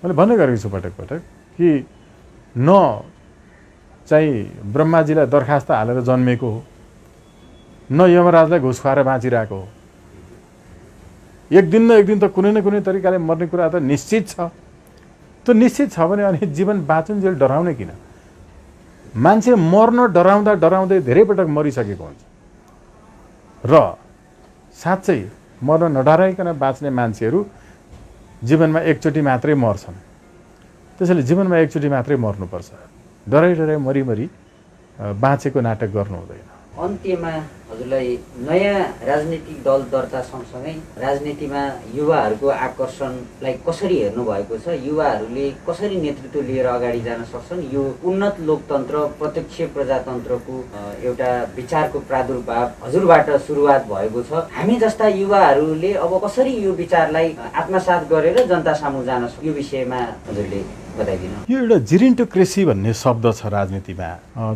मैले भन्ने गरेको छु पटक पटक कि न चाहिँ ब्रह्माजीलाई दरखास्त हालेर जन्मेको हो, न यमराजलाई घुस खुवाएर बाँचिरहेको हो। एक दिन न एक दिन त कुनै न कुनै तरिकाले मर्ने कुरा त निश्चित छ। त्यो निश्चित छ भने अनि जीवन बाँचुन्जेल डराउने किन? मान्छे मर्न डराउँदा डराउँदै धेरै पटक मरिसकेको हुन्छ र साँच्चै मर्न नडराइकन बाँच्ने मान्छेहरू जीवनमा एकचोटि मात्रै मर्छन्। त्यसैले जीवनमा एकचोटि मात्रै मर्नुपर्छ। डराइ डराइ मरी बाँचेको नाटक गर्नु हुँदैन। अन्त्यमा हजुरलाई नयाँ राजनीतिक दल दर्ता सँगसँगै राजनीतिमा युवाहरूको आकर्षणलाई कसरी हेर्नु भएको छ? युवाहरूले कसरी नेतृत्व लिएर अगाडि जान सक्छन्? यो उन्नत लोकतन्त्र, प्रत्यक्ष प्रजातन्त्रको एउटा विचारको प्रादुर्भाव हजुरबाट सुरुवात भएको छ। हामी जस्ता युवाहरूले अब कसरी यो विचारलाई आत्मसात गरेर जनता सामु जान सक्छ, यो विषयमा हजुरले बताइदिनु। यो एउटा जिरिन्टोक्रेसी भन्ने शब्द छ राजनीतिमा,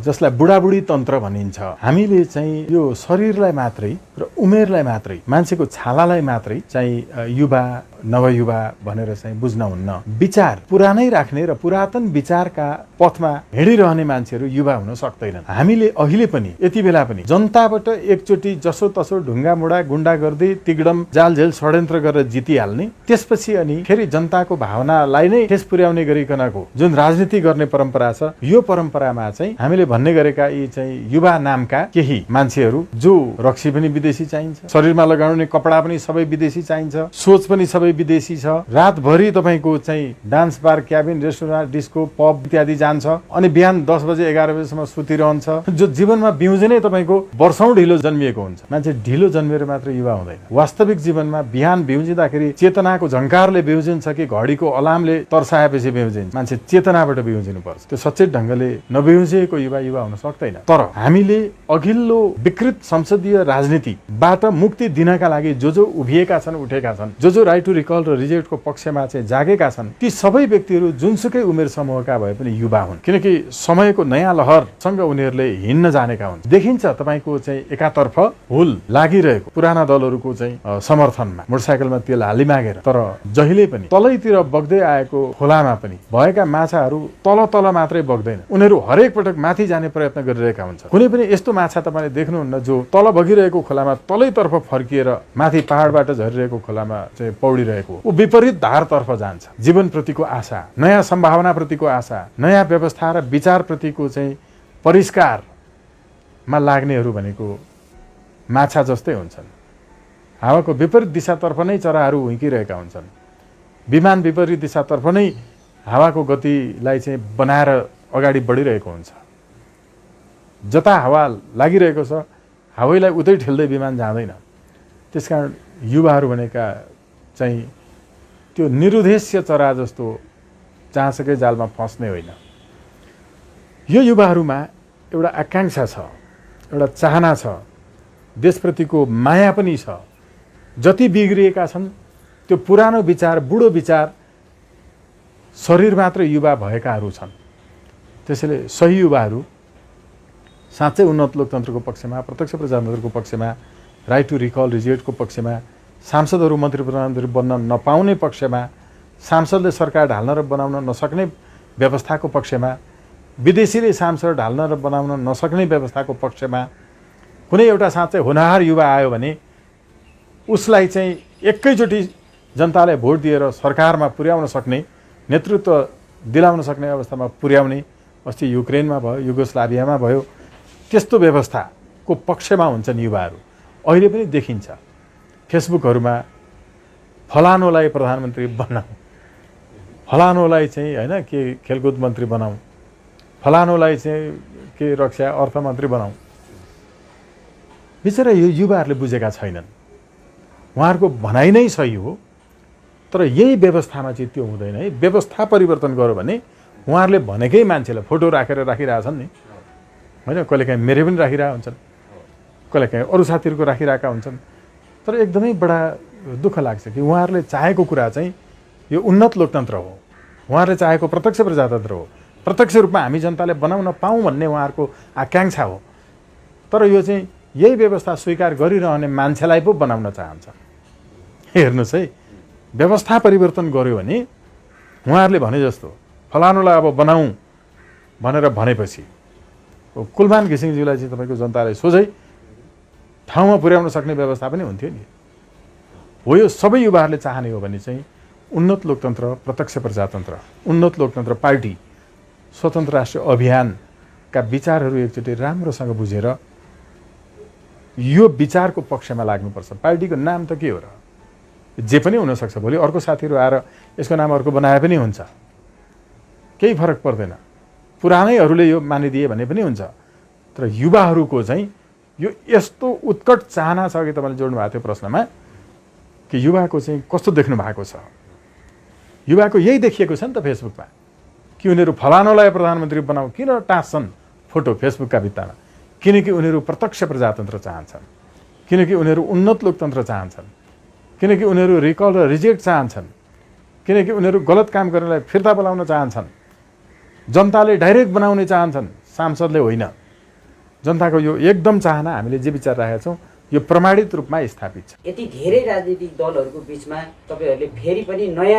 जसलाई बुढाबुढी तन्त्र भनिन्छ। हामीले चाहिँ यो शरीरलाई मात्रै र उमेरलाई मात्रै, मान्छेको छालालाई मात्रै चाहिँ युवा नवयुवा भनेर चाहिँ बुझ्न हुन्न। विचार पुरानै राख्ने र पुरातन विचारका पथमा हिँडिरहने मान्छेहरू युवा हुन सक्दैनन्। हामीले अहिले पनि यति बेला पनि जनताबाट एकचोटि जसो तसो ढुङ्गा मुढा गुण्डा गर्दै तिगडम जालझेल षड्यन्त्र गरेर जितिहाल्ने, त्यसपछि अनि फेरि जनताको भावनालाई नै ठेस पुर्याउने गरिकनको जुन राजनीति गर्ने परम्परा छ, यो परम्परामा चाहिँ हामीले भन्ने गरेका यी चाहिँ युवा नामका केही मान्छेहरू जो रक्सी पनि विदेशी चाहिन्छ, शरीरमा लगाउने कपडा पनि सबै विदेशी चाहिन्छ, सोच पनि सबै विदेशी छ, रातभरि तपाईँको चाहिँ dance bar, cabin, restaurant, disco, pub इत्यादि जान्छ, अनि बिहान 10 बजे 11 बजेसम्म सुतिरहन्छ। जो जीवनमा बिउजे नै तपाईँको वर्षौं ढिलो जन्मिएको हुन्छ। मान्छे ढिलो जन्मेर मात्र युवा हुँदैन। वास्तविक जीवनमा बिहान बिउजिँदाखेरि चेतनाको झङ्कारले बिउजिन्छ कि घडीको अलार्मले तर्साएपछि बिउजिन्छ? चाहिँ मान्छे चेतनाबाट बिउजिनु पर्छ। त्यो सचेत ढङ्गले नबिउजिएको युवा हुन सक्दैन। तर हामीले अघिल्लो विकृत संसदीय राजनीतिबाट मुक्ति दिनका लागि जो उभिएका छन्, उठेका छन्, जो राइट टु रिकल र रिजेक्टको पक्षमा चाहिँ जागेका छन्, ती सबै व्यक्तिहरू जुनसुकै उमेर समूहका भए पनि युवा हुन्। किनकि समयको नयाँ लहरसँग उनीहरूले हिँड्न जानेका हुन्। देखिन्छ तपाईँको चाहिँ एकातर्फ हुल लागिरहेको पुराना दलहरूको चाहिँ समर्थनमा मोटरसाइकलमा तेल हाली मागेर, तर जहिले पनि तलैतिर बग्दै आएको खोलामा पनि भएका माछाहरू तल तल मात्रै बग्दैन, उनीहरू हरेक पटक माथि जाने प्रयत्न गरिरहेका हुन्छ। कुनै पनि यस्तो माछा तपाईँले देख्नुहुन्न जो तल बगिरहेको खोलामा तलैतर्फ फर्किएर माथि पहाडबाट झरिरहेको खोलामा चाहिँ पौडिरहेको, ऊ विपरीत धारतर्फ जान्छ। जीवनप्रतिको आशा, नयाँ सम्भावनाप्रतिको आशा, नयाँ व्यवस्था र विचारप्रतिको चाहिँ परिष्कारमा लाग्नेहरू भनेको माछा जस्तै हुन्छन्। हावाको विपरीत दिशातर्फ नै चराहरू हुर्किरहेका हुन्छन्। विमान विपरीत दिशातर्फ नै हावाको गतिलाई चाहिँ बनाएर अगाडि बढिरहेको हुन्छ। जता हावा लागिरहेको छ, हावैलाई उतै ठेल्दै विमान जाँदैन। त्यसकारण युवाहरू भनेका चाहिँ त्यो निरुद्देश्य चरा जस्तो जहाँसुकै जालमा फस्ने होइन। यो युवाहरूमा एउटा आकाङ्क्षा छ, एउटा चाहना छ, देशप्रतिको माया पनि छ। जति बिग्रिएका छन् त्यो पुरानो विचार, बुढो विचार शरीर मात्र युवा भएकाहरू छन्। त्यसैले सही युवाहरू साँच्चै उन्नत लोकतन्त्रको पक्षमा, प्रत्यक्ष प्रजातन्त्रको पक्षमा, राइट टु रिकल रिजेक्टको पक्षमा, सांसदहरू मन्त्री प्रधानमन्त्री बन्न नपाउने पक्षमा, सांसदले सरकार ढाल्न र बनाउन नसक्ने व्यवस्थाको पक्षमा, विदेशीले सांसद ढाल्न र बनाउन नसक्ने व्यवस्थाको पक्षमा कुनै एउटा साँच्चै होनहार युवा आयो भने उसलाई चाहिँ एकैचोटि जनताले भोट दिएर सरकारमा पुर्याउन सक्ने, नेतृत्व दिलाउन सक्ने अवस्थामा पुर्याउने, अस्ति युक्रेनमा भयो, युगोस्लाभियामा भयो, त्यस्तो व्यवस्थाको पक्षमा हुन्छन् युवाहरू। अहिले पनि देखिन्छ फेसबुकहरूमा फलानोलाई प्रधानमन्त्री बनाऊ, फलानोलाई चाहिँ होइन के खेलकुद मन्त्री बनाऊ, फलानोलाई चाहिँ के रक्षा अर्थमन्त्री बनाऊ। बिचरा यो युवाहरूले बुझेका छैनन्। उहाँहरूको भनाइ नै सही हो, तर यही व्यवस्थामा चाहिँ त्यो हुँदैन है। व्यवस्था परिवर्तन गर्यो भने उहाँहरूले भनेकै मान्छेलाई फोटो राखेर राखिरहेछन् नि, होइन, कहिलेकाहीँ मेरो पनि राखिरहेका हुन्छन्, कहिलेकाहीँ अरू साथीहरूको राखिरहेका हुन्छन्। तर एकदमै बडा दुःख लाग्छ कि उहाँहरूले चाहेको कुरा चाहिँ यो उन्नत लोकतन्त्र हो, उहाँहरूले चाहेको प्रत्यक्ष प्रजातन्त्र हो, प्रत्यक्ष रूपमा हामी जनताले बनाउन पाऊँ भन्ने उहाँहरूको आकाङ्क्षा हो। तर यो चाहिँ यही व्यवस्था स्वीकार गरिरहने मान्छेलाई पो बनाउन चाहन्छ। हेर्नुहोस् है, व्यवस्था परिवर्तन गर्यो भने उहाँहरूले भने जस्तो फलानुलाई अब बनाऊँ भनेर भनेपछि कुलमान घिसिङज्यूलाई चाहिँ तपाईँको जनताले सोझै ठाउँमा पुर्याउन सक्ने व्यवस्था पनि हुन्थ्यो नि। हो यो सबै युवाहरूले चाहने हो भने चाहिँ उन्नत लोकतन्त्र, प्रत्यक्ष प्रजातन्त्र, उन्नत लोकतन्त्र पार्टी, स्वतन्त्र राष्ट्रिय अभियानका विचारहरू एकचोटि राम्रोसँग बुझेर यो विचारको पक्षमा लाग्नुपर्छ। पार्टीको नाम त के हो र, जे पनि हुनसक्छ। भोलि अर्को साथीहरू आएर यसको नाम अर्को बनाए पनि हुन्छ, केही फरक पर्दैन। पुरानैहरूले यो मानिदिए भने पनि हुन्छ। तर युवाहरूको चाहिँ यो यस्तो उत्कट चाहना छ कि तपाईँले जोड्नु भएको थियो प्रश्नमा कि युवाको चाहिँ कस्तो देख्नु भएको छ। युवाको यही देखिएको छ नि त फेसबुकमा कि उनीहरू फलानोलाई प्रधानमन्त्री बनाऊ किन टाँच्छन् फोटो फेसबुकका भित्तामा, किनकि उनीहरू प्रत्यक्ष प्रजातन्त्र चाहन्छन्, किनकि उनीहरू उन्नत लोकतन्त्र चाहन्छन्, किनकि उनीहरू रिकल र रिजेक्ट चाहन्छन्, किनकि उनीहरू गलत काम गर्नेलाई फिर्ता बोलाउन चाहन्छन्, जनताले डाइरेक्ट बनाउने चाहन्छन्, सांसदले होइन। जनताको यो एकदम चाहना हामीले जे विचार राखेका छौँ यो प्रमाणित रूपमा स्थापित छ। यति धेरै राजनीतिक दलहरूको बीचमा तपाईँहरूले फेरि पनि नयाँ